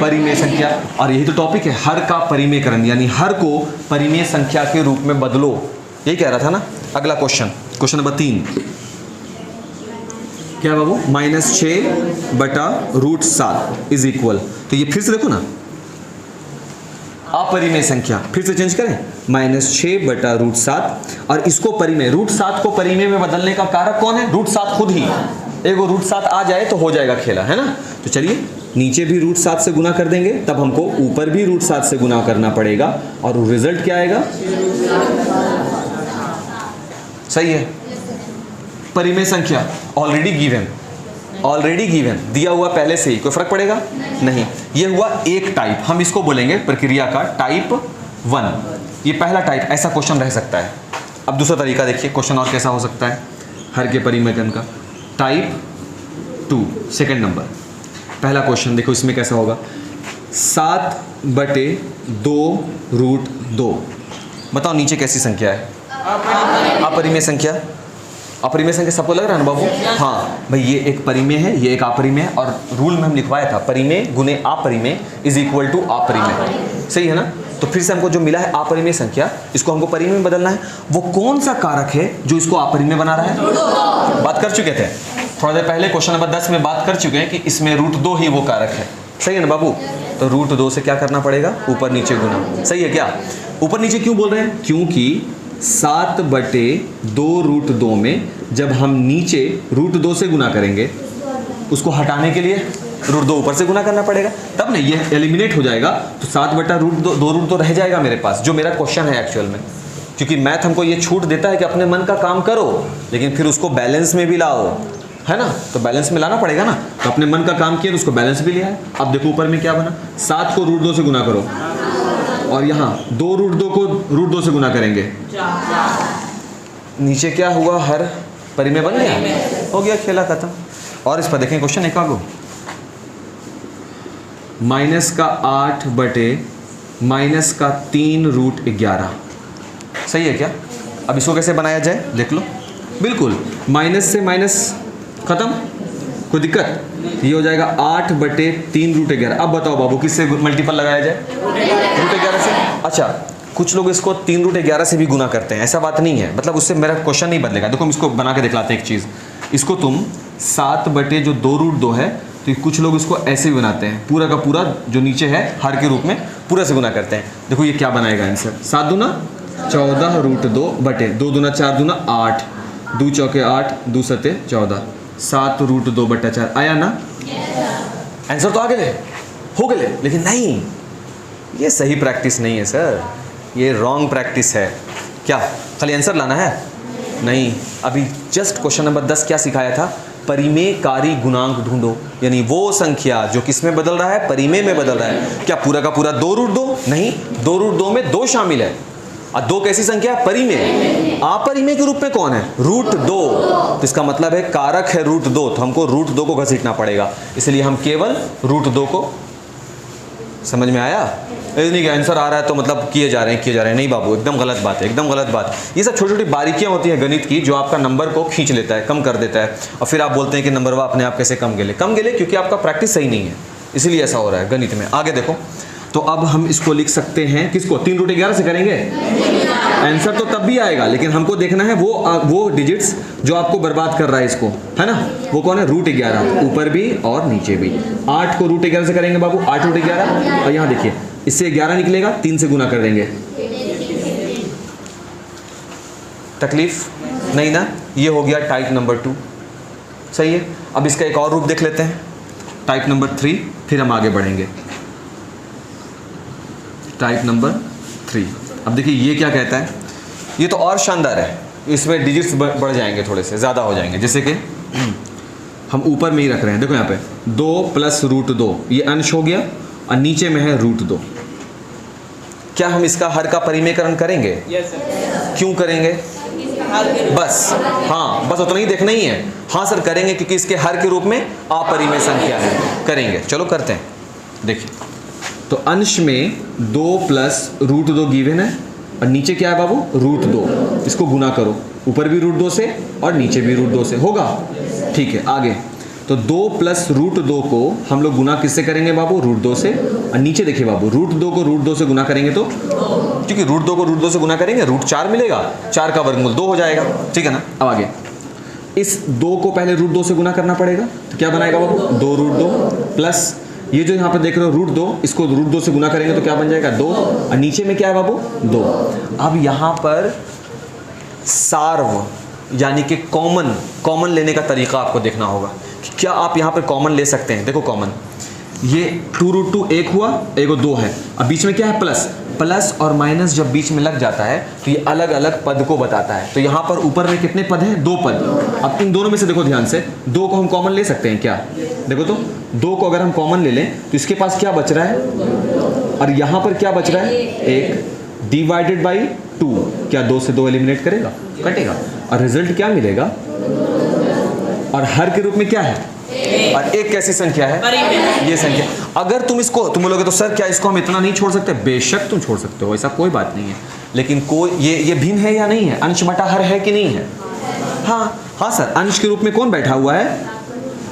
परिमेय संख्या। और यही तो टॉपिक है, हर का परिमेयकरण, यानी हर को परिमेय संख्या के रूप में बदलो, यही कह रहा था ना। अगला क्वेश्चन नंबर 3 क्या बाबू? -6/√7 इज इक्वल, तो ये फिर से देखो ना, अपरिमेय संख्या, फिर से चेंज करें, -6/√7 और इसको परिमेय, √7 को परिमेय में बदलने का कारक कौन है? √7 खुद ही। एगो √7 आ जाए तो हो जाएगा खेला, है ना। तो चलिए नीचे भी √7 से गुना कर देंगे, तब हमको ऊपर भी √7 से गुना करना पड़ेगा और रिजल्ट क्या आएगा? सही है। परिमेय संख्या ऑलरेडी गिवन, दिया हुआ पहले से ही, कोई फर्क पड़ेगा नहीं। ये हुआ एक टाइप, हम इसको बोलेंगे प्रक्रिया का टाइप 1। ये पहला टाइप, ऐसा क्वेश्चन रह सकता है। अब दूसरा तरीका देखिए, क्वेश्चन और कैसा हो सकता है हर के परिमेयकरण का। टाइप 2 सेकंड नंबर, पहला क्वेश्चन देखो इसमें कैसा होगा। 7/2√2, बताओ नीचे कैसी संख्या है? अपरिमेय संख्या। अपरिमेय संख्या सबको लग रहा है ना बाबू? हाँ भाई, ये एक परिमेय है, ये एक अपरिमेय है, और रूल में हम लिखवाया था परिमेय गुने अपरिमेय इज इक्वल टू अपरिमेय, सही है ना। तो फिर से हमको जो मिला है अपरिमेय संख्या, इसको हमको परिमेय में बदलना है। वो कौन सा कारक है जो इसको अपरिमेय बना रहा है? बात कर चुके थे थोड़ा देर पहले, क्वेश्चन नंबर 10 में बात कर चुके हैं कि इसमें √2 ही वो कारक है, सही है ना बाबू। तो √2 से क्या करना पड़ेगा? ऊपर नीचे गुना, सही है क्या? ऊपर नीचे क्यों बोल रहे हैं? क्योंकि 7/2√2 में जब हम नीचे √2 से गुना करेंगे, उसको हटाने के लिए √2 ऊपर से गुना करना पड़ेगा, तब नहीं ये एलिमिनेट हो जाएगा। तो 7/2√2 रह जाएगा मेरे पास, जो मेरा क्वेश्चन है एक्चुअल में। क्योंकि मैथ हमको ये छूट देता है कि अपने मन का काम करो, लेकिन फिर उसको बैलेंस में भी लाओ, है ना। तो बैलेंस में लाना पड़ेगा ना। तो अपने मन का काम किया तो उसको बैलेंस भी लिया है। अब देखो ऊपर में क्या बना, 7 को √2 से गुना करो, और यहाँ 2√2 को √2 से गुना करेंगे, नीचे क्या हुआ? हर परिमेय बन गया, हो गया, खेला खत्म। और इस पर देखें क्वेश्चन एक आगो, -3√11, सही है क्या? अब इसको कैसे बनाया जाए देख लो। बिल्कुल, माइनस से माइनस खत्म, कोई दिक्कत? ये हो जाएगा 8/3√11। अब बताओ बाबू किससे मल्टीपल लगाया जाए? √11 से। अच्छा, कुछ लोग इसको 3√11 से भी गुना करते हैं, ऐसा बात नहीं है, मतलब उससे मेरा क्वेश्चन नहीं बदलेगा। देखो हम इसको बना के दिखलाते हैं एक चीज़। इसको तुम 7/2√2 है, तो कुछ लोग इसको ऐसे भी बनाते हैं, पूरा का पूरा जो नीचे है हर के रूप में पूरा से गुना करते हैं। देखो ये क्या बनाएगा आंसर? 7 दूना 14√2 बटे 2 दूना 4 दूना 8, 2 चौके 8, 2 सते 14, 7√2/4 आया ना? आंसर तो आ गए, हो गए। लेकिन नहीं, ये सही प्रैक्टिस नहीं है सर, ये रॉन्ग प्रैक्टिस है। क्या खाली आंसर लाना है? नहीं, अभी जस्ट क्वेश्चन नंबर 10 क्या सिखाया था? परिमेयकारी गुणांक ढूंढो, यानी वो संख्या जो किस में बदल रहा है? परिमेय में बदल रहा है। क्या पूरा का पूरा 2√2? नहीं, 2√2 में 2 शामिल है, और 2 कैसी संख्या है? परिमेय। अपरिमेय के रूप में कौन है? √2। तो इसका मतलब है कारक है √2, तो हमको √2 को घसीटना पड़ेगा, इसलिए हम केवल √2 को, समझ में आया? नहीं कि आंसर आ रहा है तो मतलब किए जा रहे हैं, नहीं बाबू, एकदम गलत बात है, एकदम गलत बात। ये सब छोटी छोटी बारीकियां होती हैं गणित की, जो आपका नंबर को खींच लेता है, कम कर देता है, और फिर आप बोलते हैं कि नंबरवा अपने आप कैसे कम गेले क्योंकि आपका प्रैक्टिस सही नहीं है, इसीलिए ऐसा हो रहा है गणित में। आगे देखो, तो अब हम इसको लिख सकते हैं, किसको? 3√11 से करेंगे? आंसर तो तब भी आएगा, लेकिन हमको देखना है वो डिजिट्स जो आपको बर्बाद कर रहा है इसको, है ना। वो कौन है? √11, ऊपर भी और नीचे भी। 8 को √11 से करेंगे बाबू, 8 √ 11, और यहाँ देखिए इससे 11 निकलेगा, 3 से गुना कर देंगे। तकलीफ नहीं ना। ये हो गया टाइप नंबर 2, सही है। अब इसका एक और रूप देख लेते हैं, टाइप नंबर 3, फिर हम आगे बढ़ेंगे। टाइप नंबर 3, अब देखिए ये क्या कहता है। ये तो और शानदार है, इसमें डिजिट्स बढ़ जाएंगे, थोड़े से ज़्यादा हो जाएंगे। जैसे कि हम ऊपर में ही रख रहे हैं, देखो यहाँ पे 2 + √2, ये अंश हो गया, और नीचे में है √2। क्या हम इसका हर का परिमेयकरण करेंगे? Yes sir. क्यों करेंगे? बस, हाँ, बस उतना ही देखना ही है। हाँ सर करेंगे, क्योंकि इसके हर के रूप में अपरिमेय संख्या है, करेंगे। चलो करते हैं। देखिए तो अंश में 2 + √2 गिवन है, और नीचे क्या है बाबू? √2। इसको गुना करो, ऊपर भी √2 से और नीचे भी √2 से, होगा? ठीक है, आगे तो 2 + √2 को हम लोग गुना किससे करेंगे बाबू? √2 से। और नीचे देखिए बाबू, √2 को √2 से गुना करेंगे तो, क्योंकि √2 को √2 से गुना करेंगे √4 मिलेगा, 4 का वर्गमूल 2 हो जाएगा, ठीक है ना। अब आगे इस 2 को पहले √2 से गुना करना पड़ेगा, तो क्या बनाएगा बाबू? 2 √2 प्लस ये जो यहाँ पे देख रहे हो √2, इसको √2 से गुना करेंगे तो क्या बन जाएगा? 2, और नीचे में क्या है बाबू? 2। अब यहाँ पर सार्व यानी कि कॉमन लेने का तरीका आपको देखना होगा कि क्या आप यहाँ पर कॉमन ले सकते हैं। देखो कॉमन, ये 2 √2 1 हुआ, एक 2 है, अब बीच में क्या है? प्लस और माइनस जब बीच में लग जाता है तो ये अलग अलग पद को बताता है। तो यहाँ पर ऊपर में कितने पद हैं? 2 पद। अब इन दोनों में से देखो ध्यान से, 2 को हम कॉमन ले सकते हैं क्या? देखो तो 2 को अगर हम कॉमन ले लें तो इसके पास क्या बच रहा है, और यहाँ पर क्या बच रहा है? 1 डिवाइडेड बाई 2। क्या 2 से 2 एलिमिनेट करेगा? कटेगा। और रिजल्ट क्या मिलेगा? और हर के रूप में क्या है? और एक कैसी संख्या है? ये संख्या। अगर तुम बोलोगे तो सर क्या इसको हम इतना नहीं छोड़ सकते? बेशक तुम छोड़ सकते हो, ऐसा कोई बात नहीं है, लेकिन कोई ये भिन्न है या नहीं है? अंश बटा हर है कि नहीं है? हाँ सर, अंश के रूप में कौन बैठा हुआ है?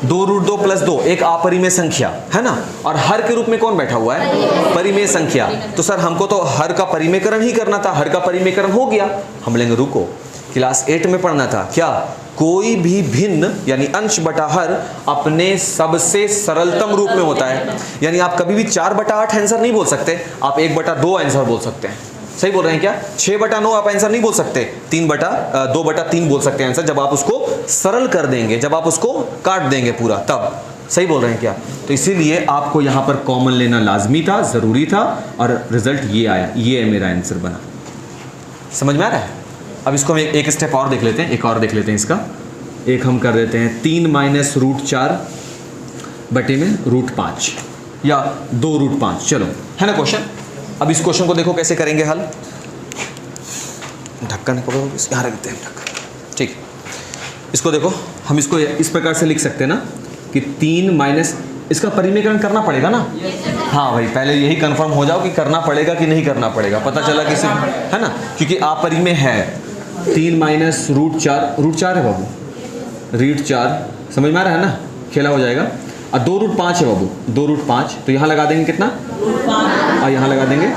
2 √2 + 2, एक अपरिमेय संख्या है ना। और हर के रूप में कौन बैठा हुआ है? परिमेय संख्या। तो सर हमको तो हर का परिमेयकरण ही करना था, हर का परिमेयकरण हो गया। हम लेंगे, रुको, क्लास 8 में पढ़ना था क्या? कोई भी भिन्न यानी अंश बटा हर अपने सबसे सरलतम रूप में होता है। यानी आप कभी भी 4/8 आंसर नहीं बोल सकते, आप 1/2 आंसर बोल सकते हैं। सही बोल रहे हैं क्या? 6/9 आप आंसर नहीं बोल सकते, 2/3 बोल सकते हैं आंसर, जब आप उसको सरल कर देंगे, जब आप उसको काट देंगे पूरा, तब। सही बोल रहे हैं क्या? तो इसीलिए आपको यहाँ पर कॉमन लेना लाजमी था, ज़रूरी था, और रिजल्ट ये आया, ये मेरा आंसर बना। समझ में आ रहा है? अब इसको हम एक स्टेप और देख लेते हैं, एक और देख लेते हैं इसका। एक हम कर देते हैं 3 - √4 बटे में √5 या 2 √5, चलो, है ना क्वेश्चन। अब इस क्वेश्चन को देखो कैसे करेंगे हल। ढक्कन पकड़ो, यहाँ रख देते हैं ढक्कन, ठीक। इसको देखो, हम इसको इस प्रकार से लिख सकते हैं ना कि 3 - इसका परिमेयकरण करना पड़ेगा ना। हाँ भाई, पहले यही कंफर्म हो जाओ कि करना पड़ेगा कि नहीं करना पड़ेगा, पता चला कि सिर्फ, है ना, क्योंकि अपरिमेय है। 3 - √4 है बाबू, √4 समझ में आ रहा है ना, खेला हो जाएगा। और 2 √5 है बाबू, 2 √5, तो यहाँ लगा देंगे कितना, और यहाँ लगा देंगे।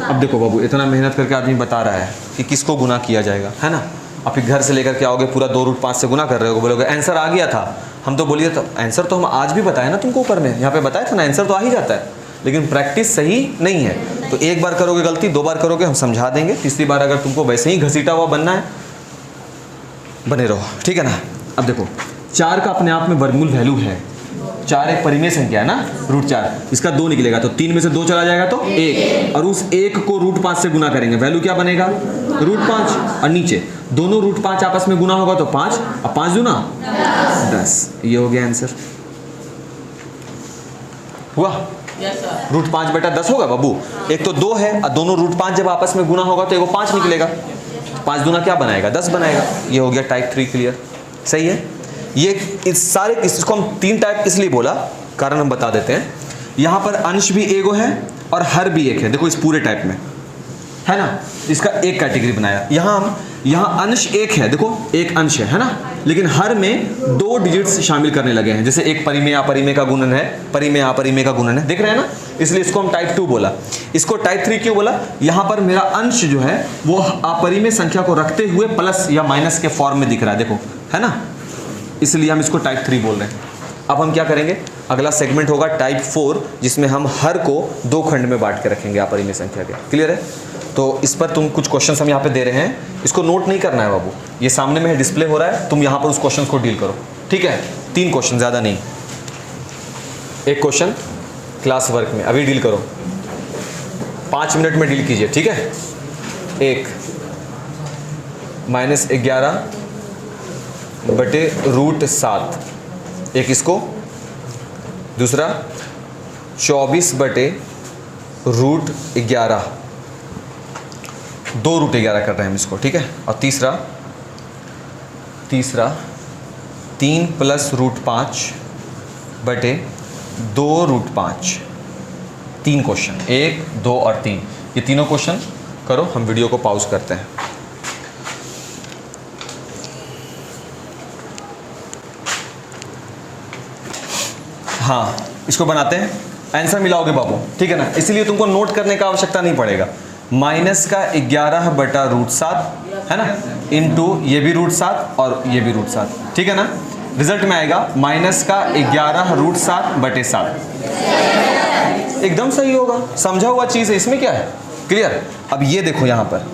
अब देखो बाबू, इतना मेहनत करके आदमी बता रहा है कि किसको गुना किया जाएगा, है ना। अब फिर घर से लेकर के आओगे, पूरा 2 √5 से गुना कर रहे हो, बोलोगे आंसर आ गया था। हम तो बोलिए, तो आंसर तो हम आज भी बताए ना तुमको, ऊपर में यहाँ पे बताया था ना, आंसर तो आ ही जाता है, लेकिन प्रैक्टिस सही नहीं है। तो एक बार करोगे गलती, 2 बार करोगे हम समझा देंगे, तीसरी बार अगर तुमको वैसे ही घसीटा हुआ बनना है, बने रहो, ठीक है ना। अब देखो, 4 का अपने आप में वर्गमूल वैल्यू है, 4 एक परिमेय संख्या है ना, √4, इसका 2 निकलेगा, तो 3 में से 2 चला जाएगा तो 1, और उस 1 को √5 से गुना करेंगे, वैल्यू क्या बनेगा? √5, और नीचे दोनों √5 आपस में गुना होगा तो 5, और 5 दूना 10, ये हो गया आंसर। हुआ? √5/10 होगा बाबू। एक तो 2 है, और दोनों √5 जब आपस में गुना होगा तो एगो 5 निकलेगा, 5 दूना क्या बनाएगा? 10 बनाएगा। ये हो गया टाइप 3 क्लियर, सही है। ये इस सारे, इसको हम 3 टाइप इसलिए बोला, कारण हम बता देते हैं। यहाँ पर अंश भी एगो है और हर भी एक है, देखो इस पूरे टाइप में, है ना, इसका एक कैटेगरी बनाया। यहाँ अंश एक है, देखो एक अंश है ना, लेकिन हर में 2 डिजिट्स शामिल करने लगे हैं। जैसे एक परिमेय अपरिमेय का गुणन है, परिमेय अपरिमेय का गुणन है, देख रहे हैं ना, इसलिए इसको हम टाइप 2 बोला। इसको टाइप 3 क्यों बोला? यहां पर मेरा अंश जो है वो अपरिमेय संख्या को रखते हुए प्लस या माइनस के फॉर्म में दिख रहा है, देखो, है ना, इसलिए हम इसको टाइप 3 बोल रहे हैं। अब हम क्या करेंगे, अगला सेगमेंट होगा टाइप 4, जिसमें हम हर को 2 खंड में बांट के रखेंगे अपरिमेय संख्या के। क्लियर है? तो इस पर तुम कुछ क्वेश्चंस हम यहाँ पे दे रहे हैं, इसको नोट नहीं करना है बाबू, ये सामने में डिस्प्ले हो रहा है, तुम यहाँ पर उस क्वेश्चन को डील करो, ठीक है? 3 क्वेश्चन, ज़्यादा नहीं। एक क्वेश्चन क्लास वर्क में अभी डील करो, 5 मिनट में डील कीजिए, ठीक है? एक -11 बटे √7, एक इसको, दूसरा 24 बटे √11, 2 √11 कर रहे हैं हम इसको, ठीक है? और तीसरा 3 + √5 बटे 2 √5। 3 क्वेश्चन, 1, 2 और 3, ये तीनों क्वेश्चन करो। हम वीडियो को पॉज करते हैं। हाँ, इसको बनाते हैं, आंसर मिलाओगे बाबू, ठीक है ना? इसलिए तुमको नोट करने का आवश्यकता नहीं पड़ेगा। -11 बटा √7 है ना, इंटू ये भी √7 और ये भी √7, ठीक है ना? रिजल्ट में आएगा -11 √7 बटे 7। एकदम सही होगा, समझा हुआ चीज़ है, इसमें क्या है? क्लियर? अब ये देखो यहाँ पर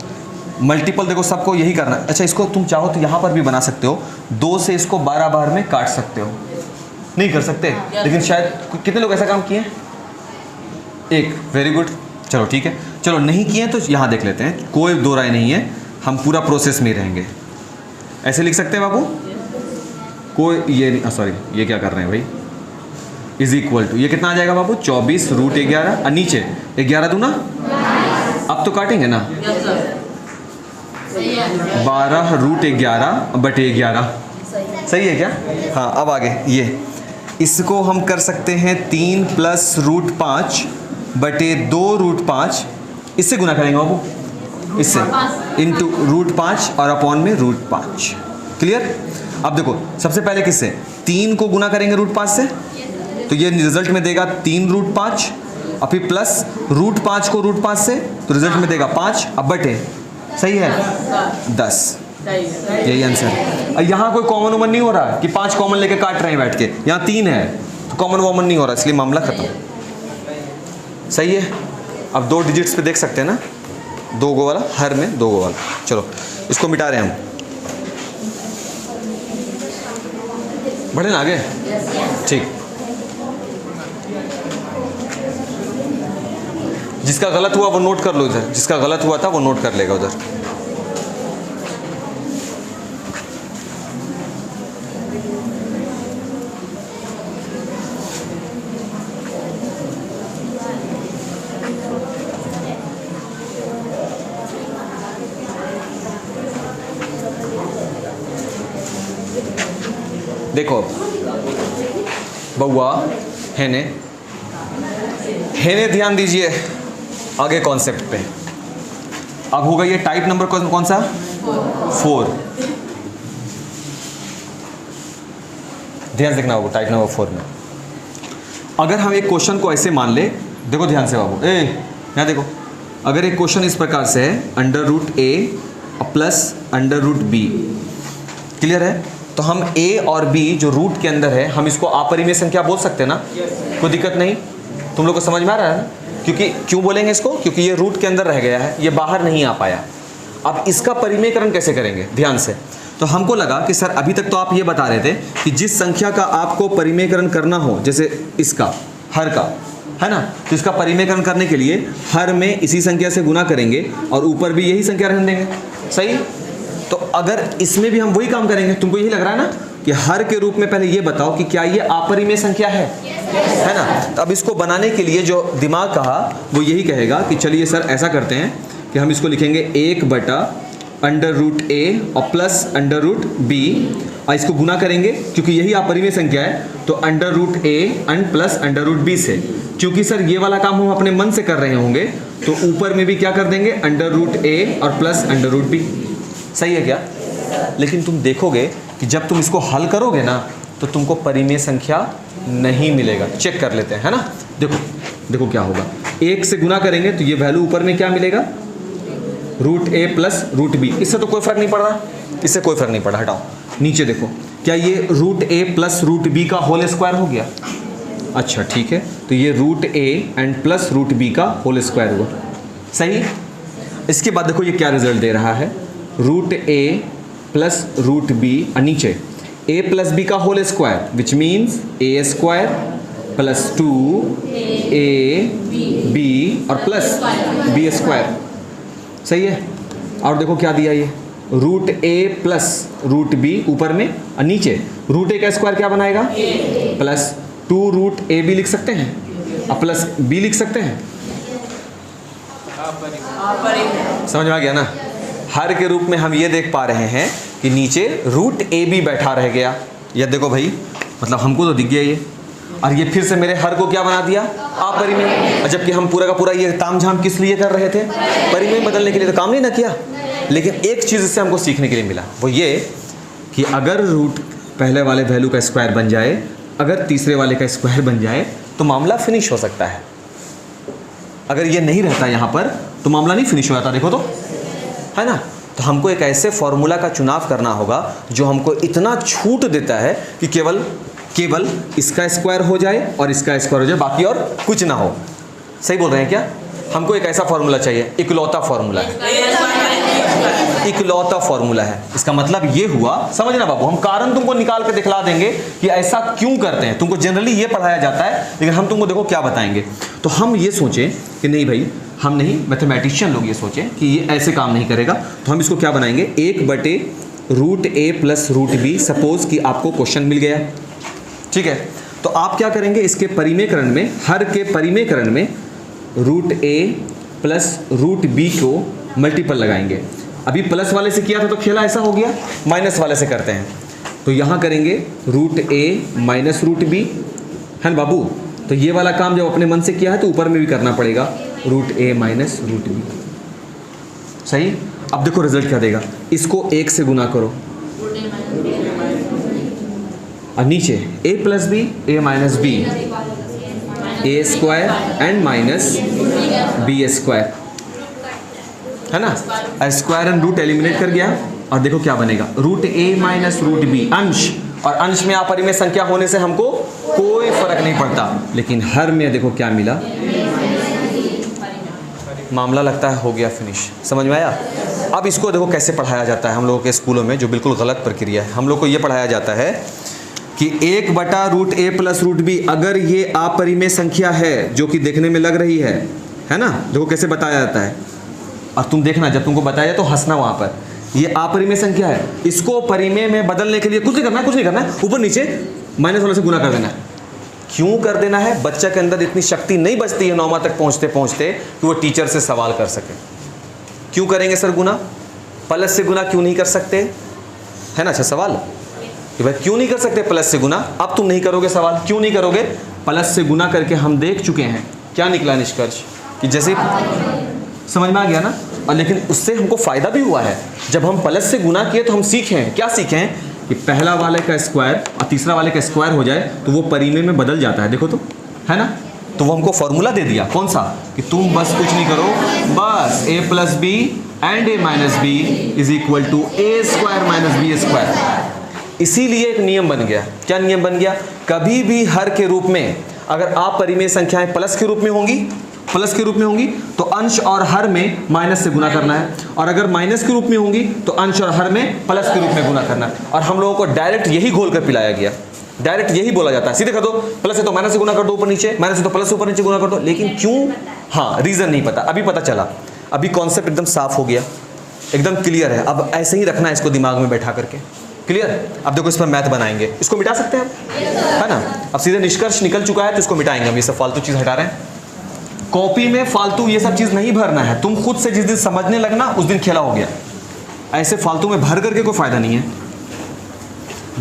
मल्टीपल, देखो सबको यही करना है। अच्छा, इसको तुम चाहो तो यहाँ पर भी बना सकते हो, 2 से इसको 12 बार में काट सकते हो, नहीं कर सकते, लेकिन शायद कितने लोग ऐसा काम किए हैं? 1, वेरी गुड, चलो ठीक है। चलो नहीं किए तो यहाँ देख लेते हैं, कोई 2 राय नहीं है, हम पूरा प्रोसेस में ही रहेंगे। ऐसे लिख सकते हैं बाबू, कोई ये नहीं, सॉरी ये क्या कर रहे हैं भाई, = ये कितना आ जाएगा बाबू? 24 √11 और नीचे 11 दूना, अब तो काटेंगे ना, 12 √11 बटे 11, सही है क्या? हाँ, अब आगे ये इसको हम कर सकते हैं 3 + √5 बटे 2 √5, इससे गुना करेंगे बाबू, इससे इंटू √5 और अपॉन में √5। क्लियर? अब देखो सबसे पहले किससे, 3 को गुना करेंगे √5 से, तो ये रिजल्ट में देगा 3 √5, और फिर प्लस √5 को √5 से, तो रिजल्ट में देगा 5, अब बटे, सही है, 10। यही आंसर है। यहाँ कोई कॉमन वॉमन नहीं हो रहा कि 5 कॉमन लेके काट रहे हैं बैठ के, यहाँ 3 है तो कॉमन वॉमन नहीं हो रहा, इसलिए मामला खत्म। सही है? अब 2 डिजिट्स पे देख सकते हैं ना, 2 गो वाला, हर में 2 गो वाला। चलो इसको मिटा रहे हैं हम, बढ़े ना आगे, ठीक। जिसका गलत हुआ वो नोट कर लो इधर, जिसका गलत हुआ था वो नोट कर लेगा उधर। देखो बउआ, हेने ध्यान दीजिए आगे कॉन्सेप्ट पे। अब होगा ये टाइप नंबर कौन सा? 4। ध्यान से देखना होगा टाइप नंबर 4 में। अगर हम एक क्वेश्चन को ऐसे मान ले, देखो ध्यान से बाबू, यहाँ देखो, अगर एक क्वेश्चन इस प्रकार से है √a प्लस √b, क्लियर है? तो हम a और b जो रूट के अंदर है, हम इसको अपरिमेय संख्या बोल सकते हैं ना, कोई दिक्कत नहीं। तुम लोग को समझ में आ रहा है ना? क्योंकि क्यों बोलेंगे इसको? क्योंकि ये रूट के अंदर रह गया है, ये बाहर नहीं आ पाया। अब इसका परिमेयकरण कैसे करेंगे? ध्यान से। तो हमको लगा कि सर अभी तक तो आप ये बता रहे थे कि जिस संख्या का आपको परिमेयकरण करना हो, जैसे इसका हर का, है ना, तो इसका परिमेयकरण करने के लिए हर में इसी संख्या से गुना करेंगे और ऊपर भी यही संख्या रहने देंगे, सही? तो अगर इसमें भी हम वही काम करेंगे, तुमको यही लग रहा है ना कि हर के रूप में पहले ये बताओ कि क्या ये अपरिमेय संख्या है ना? तो अब इसको बनाने के लिए जो दिमाग कहा वो यही कहेगा कि चलिए सर ऐसा करते हैं कि हम इसको लिखेंगे 1 बटा √a और प्लस √b, और इसको गुना करेंगे क्योंकि यही अपरिमेय संख्या है, तो √a एंड प्लस √b से। क्योंकि सर ये वाला काम हम अपने मन से कर रहे होंगे, तो ऊपर में भी क्या कर देंगे, √a और प्लस √b। सही है क्या? लेकिन तुम देखोगे कि जब तुम इसको हल करोगे ना तो तुमको परिमेय संख्या नहीं मिलेगा। चेक कर लेते हैं, है ना। देखो देखो क्या होगा, 1 से गुना करेंगे तो ये वैल्यू ऊपर में क्या मिलेगा, √a प्लस √b। इससे तो कोई फर्क नहीं पड़ रहा, इससे कोई फर्क नहीं पड़ा, हटाओ। नीचे देखो, क्या ये √a प्लस √b का होल स्क्वायर हो गया? अच्छा ठीक है, तो ये √a एंड प्लस √b का होल स्क्वायर हुआ, सही। इसके बाद देखो ये क्या रिजल्ट दे रहा है, √a प्लस √b, नीचे a प्लस b का whole square which means a square plus 2ab और प्लस b स्क्वायर, सही है। और देखो क्या दिया, ये √a प्लस √b ऊपर में, और नीचे √a का स्क्वायर क्या बनाएगा, प्लस 2√ab लिख सकते हैं और प्लस b लिख सकते हैं। समझ में आ गया ना। हर के रूप में हम ये देख पा रहे हैं कि नीचे √ab बैठा रह गया, ये देखो भाई, मतलब हमको तो दिख गया ये, और ये फिर से मेरे हर को क्या बना दिया, अपरिमेय। जबकि हम पूरा का पूरा ये तामझाम किस लिए कर रहे थे, परिमेय बदलने के लिए, तो काम नहीं ना किया। लेकिन एक चीज़ इससे हमको सीखने के लिए मिला, वो ये कि अगर रूट पहले वाले वैल्यू का स्क्वायर बन जाए, अगर तीसरे वाले का स्क्वायर बन जाए तो मामला फिनिश हो सकता है। अगर ये नहीं रहता यहाँ पर तो मामला नहीं फिनिश हो जाता, देखो तो, है ना। तो हमको एक ऐसे फॉर्मूला का चुनाव करना होगा जो हमको इतना छूट देता है कि केवल इसका स्क्वायर हो जाए और इसका स्क्वायर हो जाए, बाकी और कुछ ना हो। सही बोल रहे हैं क्या? हमको एक ऐसा फॉर्मूला चाहिए, इकलौता फॉर्मूला है, इकलौता फॉर्मूला है। इसका मतलब ये हुआ, समझना बाबू, हम कारण तुमको निकाल के दिखला देंगे कि ऐसा क्यों करते हैं। तुमको जनरली ये पढ़ाया जाता है, लेकिन हम तुमको देखो क्या बताएंगे। तो हम ये सोचें कि नहीं भाई, हम नहीं, मैथमेटिशियन लोग ये सोचें कि ये ऐसे काम नहीं करेगा, तो हम इसको क्या बनाएंगे, 1/√a प्लस √b। सपोज कि आपको क्वेश्चन मिल गया, ठीक है, तो आप क्या करेंगे, इसके परिमेयकरण में, हर के परिमेयकरण में √a प्लस √b को मल्टीपल लगाएंगे। अभी प्लस वाले से किया था तो खेला ऐसा हो गया, माइनस वाले से करते हैं तो यहाँ करेंगे √a माइनस √b, है ना बाबू। तो ये वाला काम जब अपने मन से किया है तो ऊपर में भी करना पड़ेगा, √a माइनस √b, सही। अब देखो रिजल्ट क्या देगा, इसको 1 से गुना करो और नीचे a plus b, a minus b, a square and minus b square, है ना। स्क्वायर एंड रूट एलिमिनेट कर गया, और देखो क्या बनेगा, √a माइनस √b, अंश, और अंश में अपरिमेय संख्या होने से हमको कोई फर्क नहीं पड़ता। लेकिन हर में देखो क्या मिला, मामला लगता है हो गया फिनिश। समझ में आया? अब इसको देखो कैसे पढ़ाया जाता है हम लोगों के स्कूलों में, जो बिल्कुल गलत प्रक्रिया है। हम लोग को ये पढ़ाया जाता है कि 1/√a प्लस √b, अगर ये अपरिमेय संख्या है जो कि देखने में लग रही है ना, देखो कैसे बताया जाता है। और तुम देखना, जब तुमको बताया तो हंसना वहाँ पर, ये अपरिमेय संख्या है, इसको परिमेय में बदलने के लिए कुछ नहीं करना है, कुछ नहीं करना है, ऊपर नीचे माइनस वाले से गुना कर देना है। क्यों कर देना है? बच्चा के अंदर इतनी शक्ति नहीं बचती है 9वां तक पहुँचते पहुँचते कि वो टीचर से सवाल कर सके। क्यों करेंगे सर गुना? प्लस से गुना क्यों नहीं कर सकते, है ना। अच्छा सवाल कि भाई क्यों नहीं कर सकते प्लस से गुना? अब तुम नहीं करोगे सवाल, क्यों नहीं करोगे? प्लस से गुना करके हम देख चुके हैं क्या निकला निष्कर्ष, कि जैसे समझ में आ गया ना। और लेकिन उससे हमको फ़ायदा भी हुआ है, जब हम प्लस से गुना किए तो हम सीखे हैं, क्या सीखे हैं, कि पहला वाले का स्क्वायर और तीसरा वाले का स्क्वायर हो जाए तो वो परिमेय में बदल जाता है, देखो तो, है ना। तो वो हमको फॉर्मूला दे दिया, कौन सा, कि तुम बस कुछ नहीं करो, बस a plus B and a minus B is equal to a square minus b square. इसीलिए एक नियम बन गया। क्या नियम बन गया? कभी भी हर के रूप में अगर अपरिमेय संख्याएं प्लस के रूप में होंगी तो अंश और हर में माइनस से गुना करना है, और अगर माइनस के रूप में होंगी तो अंश और हर में प्लस के रूप में गुना करना है। और हम लोगों को डायरेक्ट यही घोल कर पिलाया गया, डायरेक्ट यही बोला जाता है, सीधे कर दो, प्लस है तो माइनस से गुना कर दो ऊपर नीचे, माइनस है तो प्लस ऊपर नीचे गुना कर दो। लेकिन क्यों? हाँ, रीजन नहीं पता, अभी पता चला, अभी कॉन्सेप्ट एकदम साफ हो गया, एकदम क्लियर है। अब ऐसे ही रखना है इसको दिमाग में बैठा करके, क्लियर। अब देखो इस पर मैथ बनाएंगे, इसको मिटा सकते हैं आप, है ना। अब सीधे निष्कर्ष निकल चुका है तो इसको मिटाएंगे हम, ये सब फालतू चीज़ हटा रहे हैं। कॉपी में फालतू ये सब चीज़ नहीं भरना है, तुम खुद से जिस दिन समझने लगना उस दिन खेला हो गया। ऐसे फालतू में भर करके कोई फ़ायदा नहीं है।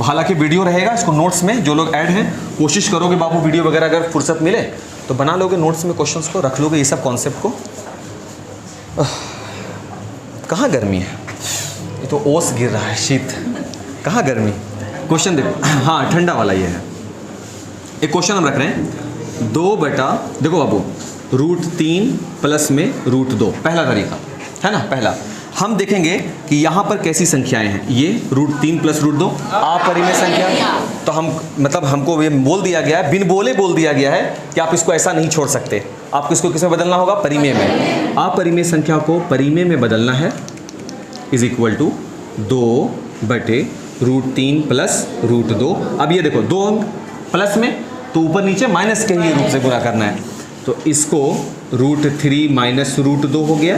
हालांकि वीडियो रहेगा, इसको नोट्स में जो लोग ऐड हैं कोशिश करोगे बाबू, वीडियो वगैरह अगर फुर्सत मिले तो बना लोगे, नोट्स में क्वेश्चंस को रख लोगे, ये सब कॉन्सेप्ट को। कहाँ गर्मी है, ये तो ओस गिर रहा है, शीत। कहाँ गर्मी? क्वेश्चन देखो, हाँ ठंडा वाला ये है। एक क्वेश्चन हम रख रहे हैं 2 बटा, देखो बाबू, √3 प्लस में √2, पहला तरीका है ना। पहला हम देखेंगे कि यहाँ पर कैसी संख्याएं हैं। ये √3 प्लस √2 अपरिमेय संख्या, तो हम मतलब हमको ये बोल दिया गया है, बिन बोले बोल दिया गया है कि आप इसको ऐसा नहीं छोड़ सकते, आपको इसको किसमें बदलना होगा? परिमेय में। अपरिमेय संख्या को परिमेय में बदलना है, इज इक्वल टू 2 बटे √3 प्लस √2। अब ये देखो 2 अंक प्लस में, तो ऊपर नीचे माइनस के ही रूप से गुणा करना है, तो इसको √3 माइनस √2 हो गया,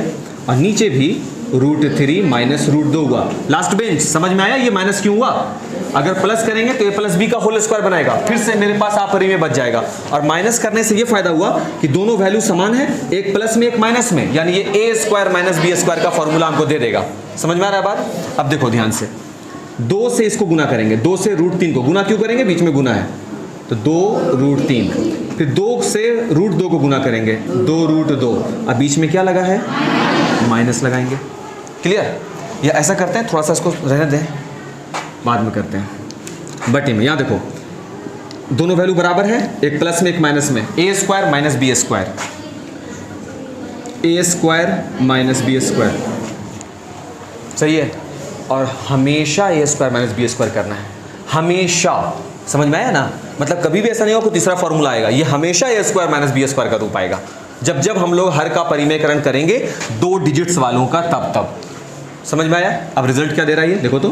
और नीचे भी √3 माइनस √2 हुआ। लास्ट बेंच समझ में आया ये माइनस क्यों हुआ? अगर प्लस करेंगे तो a प्लस बी का होल स्क्वायर बनाएगा, फिर से मेरे पास अपरिमेय बच जाएगा। और माइनस करने से ये फायदा हुआ कि दोनों वैल्यू समान है, एक प्लस में एक माइनस में, यानी ये a² माइनस b² का फॉर्मूला हमको दे देगा। समझ में आ रहा है बात? अब देखो ध्यान से, 2 से इसको गुना करेंगे, 2 से √3 को गुना क्यों करेंगे? बीच में गुना है, तो 2√3, फिर 2 से √2 को गुना करेंगे, 2√2, अब बीच में क्या लगा है? माइनस लगाएंगे। क्लियर? या ऐसा करते हैं, थोड़ा सा इसको रहने दें, बाद में करते हैं। बटे में यहाँ देखो दोनों वैल्यू बराबर है, एक प्लस में एक माइनस में, a² minus b², a² minus b², सही है। और हमेशा a² माइनस b² करना है, हमेशा। समझ में आया ना? मतलब कभी भी ऐसा नहीं होगा कोई तीसरा फॉर्मूला आएगा, ये हमेशा a² माइनस b² का रूप आएगा। जब हम लोग हर का परिमेयकरण करेंगे 2 डिजिट्स वालों का, तब समझ में आया? अब रिजल्ट क्या दे रहा है ये देखो, तो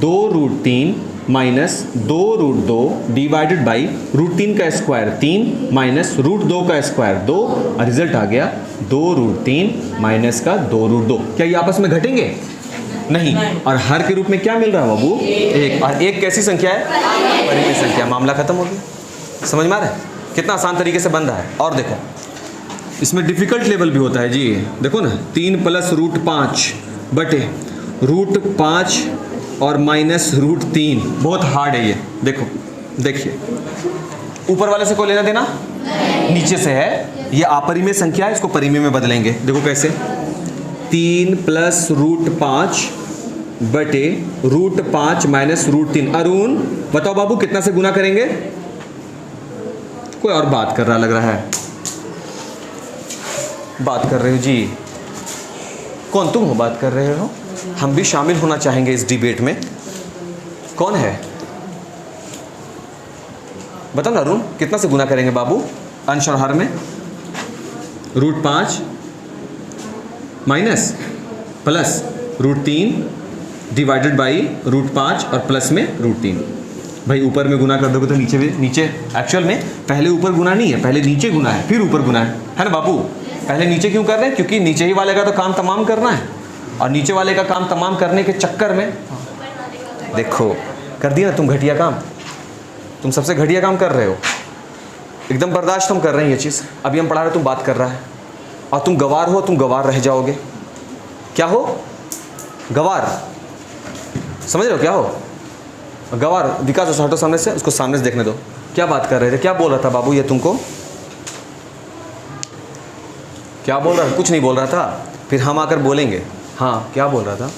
2√3 माइनस 2√2 डिवाइडेड बाई √3 का स्क्वायर 3 माइनस √2 का स्क्वायर 2, और रिजल्ट आ गया 2√3 माइनस का 2√2। क्या ये आपस में घटेंगे? नहीं। और हर के रूप में क्या मिल रहा है बाबू? 1। और 1 कैसी संख्या है? परिमेय संख्या। मामला खत्म हो गया। समझ में आ रहा है कितना आसान तरीके से बन रहा है? और देखो इसमें डिफिकल्ट लेवल भी होता है जी। देखो ना, 3 प्लस √5 बटे √5 और माइनस √3, बहुत हार्ड है ये। देखो देखिए, ऊपर वाले से कोई लेना देना नीचे से है, ये अपरिमेय संख्या है, इसको परिमेय में बदलेंगे। देखो कैसे, 3 प्लस √5 बटे √5 माइनस √3। अरुण बताओ बाबू कितना से गुना करेंगे? कोई और बात कर रहा लग रहा है। बात कर रहे हो जी? कौन? तुम हो बात कर रहे हो? हम भी शामिल होना चाहेंगे इस डिबेट में। कौन है? बताओ ना अरुण, कितना से गुना करेंगे बाबू अंश और हर में? √5 माइनस प्लस √3 डिवाइडेड बाई √5 और प्लस में √3। भाई ऊपर में गुना कर दोगे तो नीचे भी, नीचे एक्चुअल में पहले ऊपर गुना नहीं है, पहले नीचे गुना है, फिर ऊपर गुना है ना बाबू? पहले नीचे क्यों कर रहे हैं? क्योंकि नीचे ही वाले का तो काम तमाम करना है, और नीचे वाले का काम तमाम करने के चक्कर में देखो कर दिया ना तुम घटिया काम। तुम सबसे घटिया काम कर रहे हो, एकदम बर्दाश्त हम कर रहे हैं ये चीज़। अभी हम पढ़ा रहे, तुम बात कर रहा है, और तुम गवार हो, तुम गवार रह जाओगे। क्या हो? गवार। समझ रहे हो क्या हो? गवार। विकास हटो सामने से, उसको सामने से देखने दो। क्या बात कर रहे थे? क्या बोल रहा था बाबू ये तुमको? क्या बोल रहा था? कुछ नहीं बोल रहा था, फिर हम आकर बोलेंगे। हाँ क्या बोल रहा था?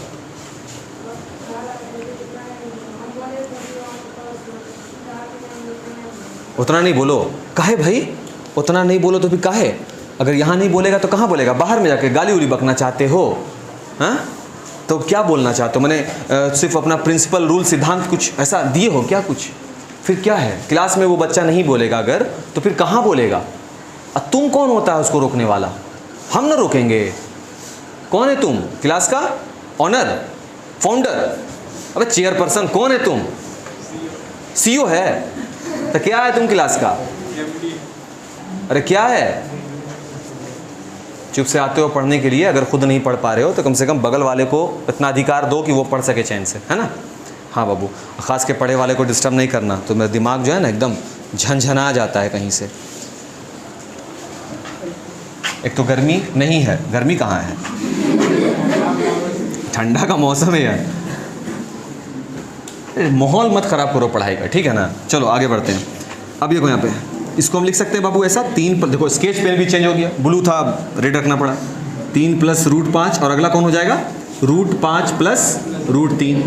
उतना नहीं बोलो। काहे भाई? उतना नहीं बोलो तो फिर काहे? अगर यहाँ नहीं बोलेगा तो कहाँ बोलेगा? बाहर में जाके गाली उली बकना चाहते हो? हाँ तो क्या बोलना चाहते हो? मैंने सिर्फ अपना प्रिंसिपल रूल सिद्धांत कुछ ऐसा दिए हो क्या? कुछ फिर क्या है? क्लास में वो बच्चा नहीं बोलेगा अगर, तो फिर कहाँ बोलेगा? तुम कौन होता है उसको रोकने वाला? हम ना रोकेंगे। कौन है तुम? क्लास का ऑनर, फाउंडर? अबे चेयरपर्सन कौन है तुम? सीईओ है? तो क्या है तुम क्लास का? अरे क्या है? चुप से आते हो पढ़ने के लिए, अगर खुद नहीं पढ़ पा रहे हो तो कम से कम बगल वाले को इतना अधिकार दो कि वो पढ़ सके चैन से, है ना? हाँ बाबू, ख़ास के पढ़े वाले को डिस्टर्ब नहीं करना, तो मेरा दिमाग जो है ना एकदम झनझना जाता है कहीं से। एक तो गर्मी नहीं है, गर्मी कहाँ है? ठंडा का मौसम है यार। माहौल मत ख़राब करो पढ़ाई का, ठीक है ना? चलो आगे बढ़ते हैं। अब देखो यहाँ पे इसको हम लिख सकते हैं बाबू ऐसा, 3 पर देखो स्केच पेन भी चेंज हो गया, ब्लू था रेड रखना पड़ा। 3 प्लस √5 और अगला कौन हो जाएगा? √5 प्लस √3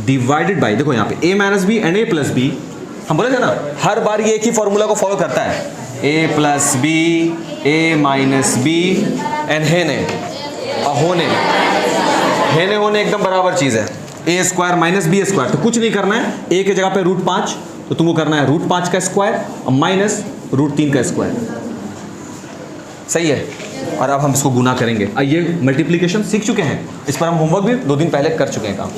डिवाइडेड बाई, देखो यहाँ पे a minus B and a plus B, हम बोले थे ना हर बार ये एक ही फॉर्मूला को फॉलो करता है, a plus B, a minus B and हेने होने एकदम बराबर चीज़ है, a square minus B square. तो कुछ नहीं करना है, a की जगह पे √5, तो तुमको करना है √5 का स्क्वायर और माइनस √3 का स्क्वायर, सही है। और अब हम इसको गुना करेंगे। ये मल्टीप्लिकेशन सीख चुके हैं, इस पर हम होमवर्क भी 2 दिन पहले कर चुके हैं काम।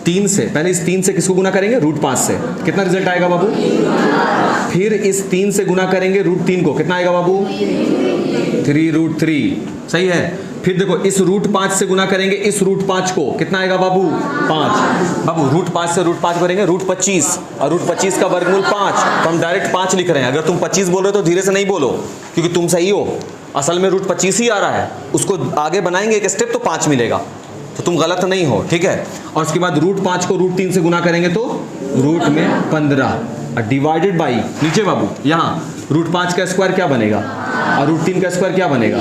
3 से पहले इस 3 से किसको गुना करेंगे? √5 से, कितना रिजल्ट आएगा बाबू? फिर इस 3 से गुना करेंगे √3 को, कितना आएगा बाबू? 3√3, सही है। फिर देखो इस √5 से गुना करेंगे इस √5 को, कितना आएगा बाबू? 5। बाबू √5 से √5 करेंगे √25, और √25 का वर्गमूल 5, तो हम डायरेक्ट 5 लिख रहे हैं। अगर तुम 25 बोल रहे हो तो धीरे से नहीं बोलो, क्योंकि तुम सही हो, असल में √25 ही आ रहा है, उसको आगे बनाएंगे एक स्टेप तो 5 मिलेगा, तो तुम गलत नहीं हो, ठीक है। और उसके बाद √5 को √3 से गुना करेंगे तो रूट में 15, डिवाइडेड बाई नीचे बाबू यहाँ √5 का स्क्वायर क्या बनेगा और √3 का स्क्वायर क्या बनेगा।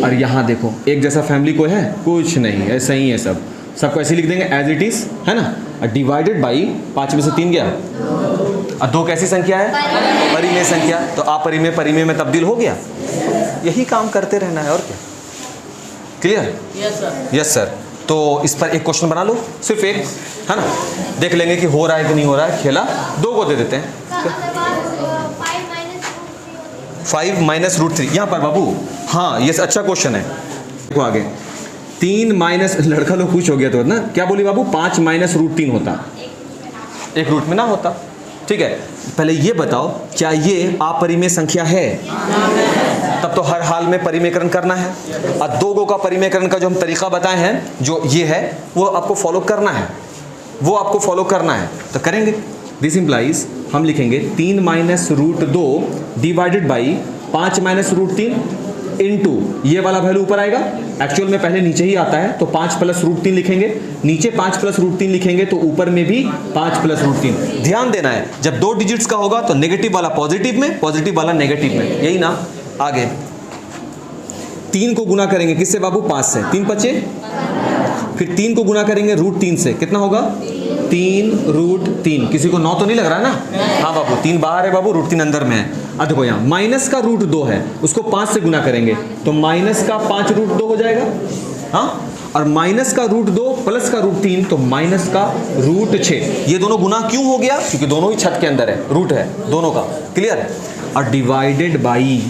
और यहाँ देखो एक जैसा फैमिली को है कुछ नहीं, ऐसा ही है, सबको ऐसे लिख देंगे एज इट इज, है ना। और डिवाइडेड बाई 5 में से 3 गया, और 2 कैसी संख्या है? परिमेय संख्या, तो अपरिमेय परिमेय में तब्दील हो गया। यही काम करते रहना है और क्या, क्लियर? Yes sir. तो इस पर एक क्वेश्चन बना लो, सिर्फ एक, है ना, देख लेंगे कि हो रहा है कि नहीं हो रहा है। खेला 2 को दे देते हैं, 5 माइनस √3 यहाँ पर बाबू, हाँ ये अच्छा क्वेश्चन है। देखो आगे 3 माइनस, लड़का लोग कुछ हो गया तो ना, क्या बोली बाबू? 5 माइनस √3 होता, एक रूट में ना होता, ठीक है। पहले ये बताओ क्या ये अपरिमेय संख्या है? तब तो हर हाल में परिमेयकरण करना है, और 2 का परिमेयकरण का जो हम तरीका बताए हैं, जो ये है, वो आपको फॉलो करना है, वो आपको फॉलो करना है, तो करेंगे। दिस इंप्लाइज हम लिखेंगे 3 minus √2 divided by 5 minus √3 into ये वाला वैल्यू ऊपर आएगा, एक्चुअल में पहले नीचे ही आता है, तो 5 प्लस √3 लिखेंगे, नीचे 5 प्लस √3 लिखेंगे, तो ऊपर में भी 5 प्लस √3। ध्यान देना है, जब 2 डिजिट्स का होगा तो नेगेटिव वाला पॉजिटिव में, पॉजिटिव वाला नेगेटिव में, यही ना। आगे 3 को गुना करेंगे किससे बाबू? 5 से, 3 बचे। फिर 3 को गुना करेंगे √3 से, कितना होगा? 3√3। किसी को 9 तो नहीं लग रहा है ना? हाँ बाबू, 3 बाहर है बाबू, √3 अंदर में है। अब देखो यहाँ माइनस का √2 है, उसको 5 से गुना करेंगे तो माइनस का 5√2 हो जाएगा, हाँ। और माइनस का √2 प्लस का √3 तो माइनस का √6। ये दोनों गुना क्यों हो गया? क्योंकि दोनों ही छत के अंदर है, रूट है दोनों का, क्लियर। और divided by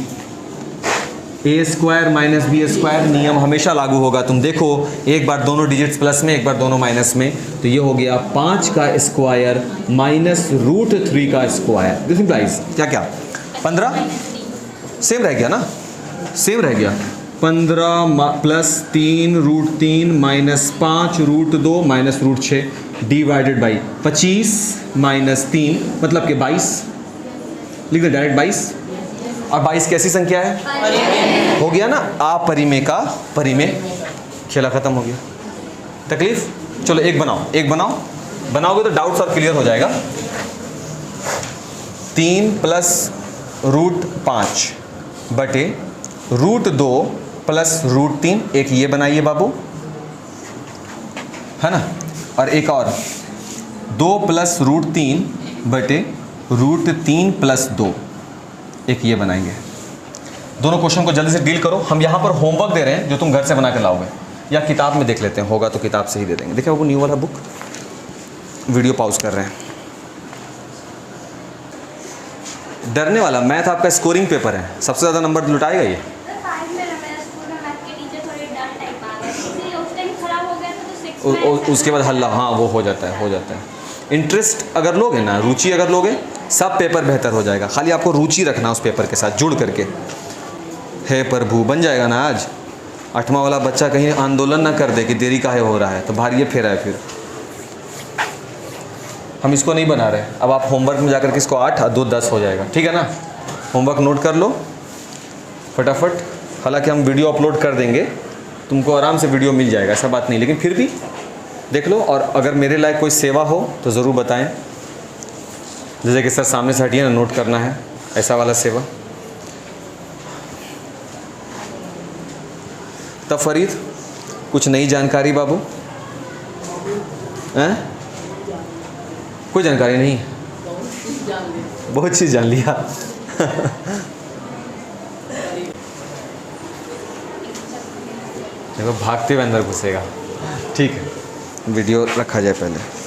a square minus B square, नियम हमेशा लागू होगा। तुम देखो एक बार दोनों डिजिट्स प्लस में, एक बार दोनों माइनस में, तो ये हो गया 5 का स्क्वायर माइनस √3 का स्क्वायर। दिस इंप्लाइज क्या क्या? 15 सेम रह गया ना, सेम रह गया। 15 plus 3√3 minus 5√2 minus √6 divided by 25 minus 3 मतलब कि 22, लिख दे डायरेक्ट 22। और 22 कैसी संख्या है? हो गया ना अपरिमेय का परिमेय, खेला खत्म हो गया। तकलीफ? चलो एक बनाओ, एक बनाओ, बनाओगे तो डाउट्स और क्लियर हो जाएगा। 3 प्लस √5 बटे √2 प्लस √3, एक ये बनाइए बाबू, है ना। और एक और 2 प्लस √3 बटे √3 प्लस 2, एक ये बनाएंगे। दोनों क्वेश्चन को जल्दी से डील करो। हम यहाँ पर होमवर्क दे रहे हैं जो तुम घर से बना के लाओगे, या किताब में देख लेते हैं, होगा तो किताब से ही दे देंगे। देखिए वो न्यू वाला बुक, वीडियो पॉज कर रहे हैं। डरने वाला मैथ आपका स्कोरिंग पेपर है, सबसे ज़्यादा नंबर लुटाएगा ये। उसके बाद हल्ला, हाँ वो हो जाता है, हो जाता है। इंटरेस्ट अगर लोगे ना, रुचि अगर लोगे, सब पेपर बेहतर हो जाएगा। खाली आपको रुचि रखना उस पेपर के साथ जुड़ करके। हे प्रभु, बन जाएगा ना आज। 8वां वाला बच्चा कहीं आंदोलन ना कर दे कि देरी काहे हो रहा है, तो भारी फेरा है फिर। हम इसको नहीं बना रहे। अब आप होमवर्क में जाकर के इसको 8 और 2 10 हो जाएगा, ठीक है ना। होमवर्क नोट कर लो फटाफट। हालांकि हम वीडियो अपलोड कर देंगे, तुमको आराम से वीडियो मिल जाएगा, ऐसा बात नहीं, लेकिन फिर भी देख लो। और अगर मेरे लायक कोई सेवा हो तो ज़रूर बताएं। जैसे कि सर सामने से हटिए ना, नोट करना है, ऐसा वाला सेवा। तब फरीद कुछ नई जानकारी बाबू हैं? कोई जानकारी नहीं है, बहुत चीज़ जान लिया। देखो भागते हुए अंदर घुसेगा। ठीक है, वीडियो रखा जाए पहले।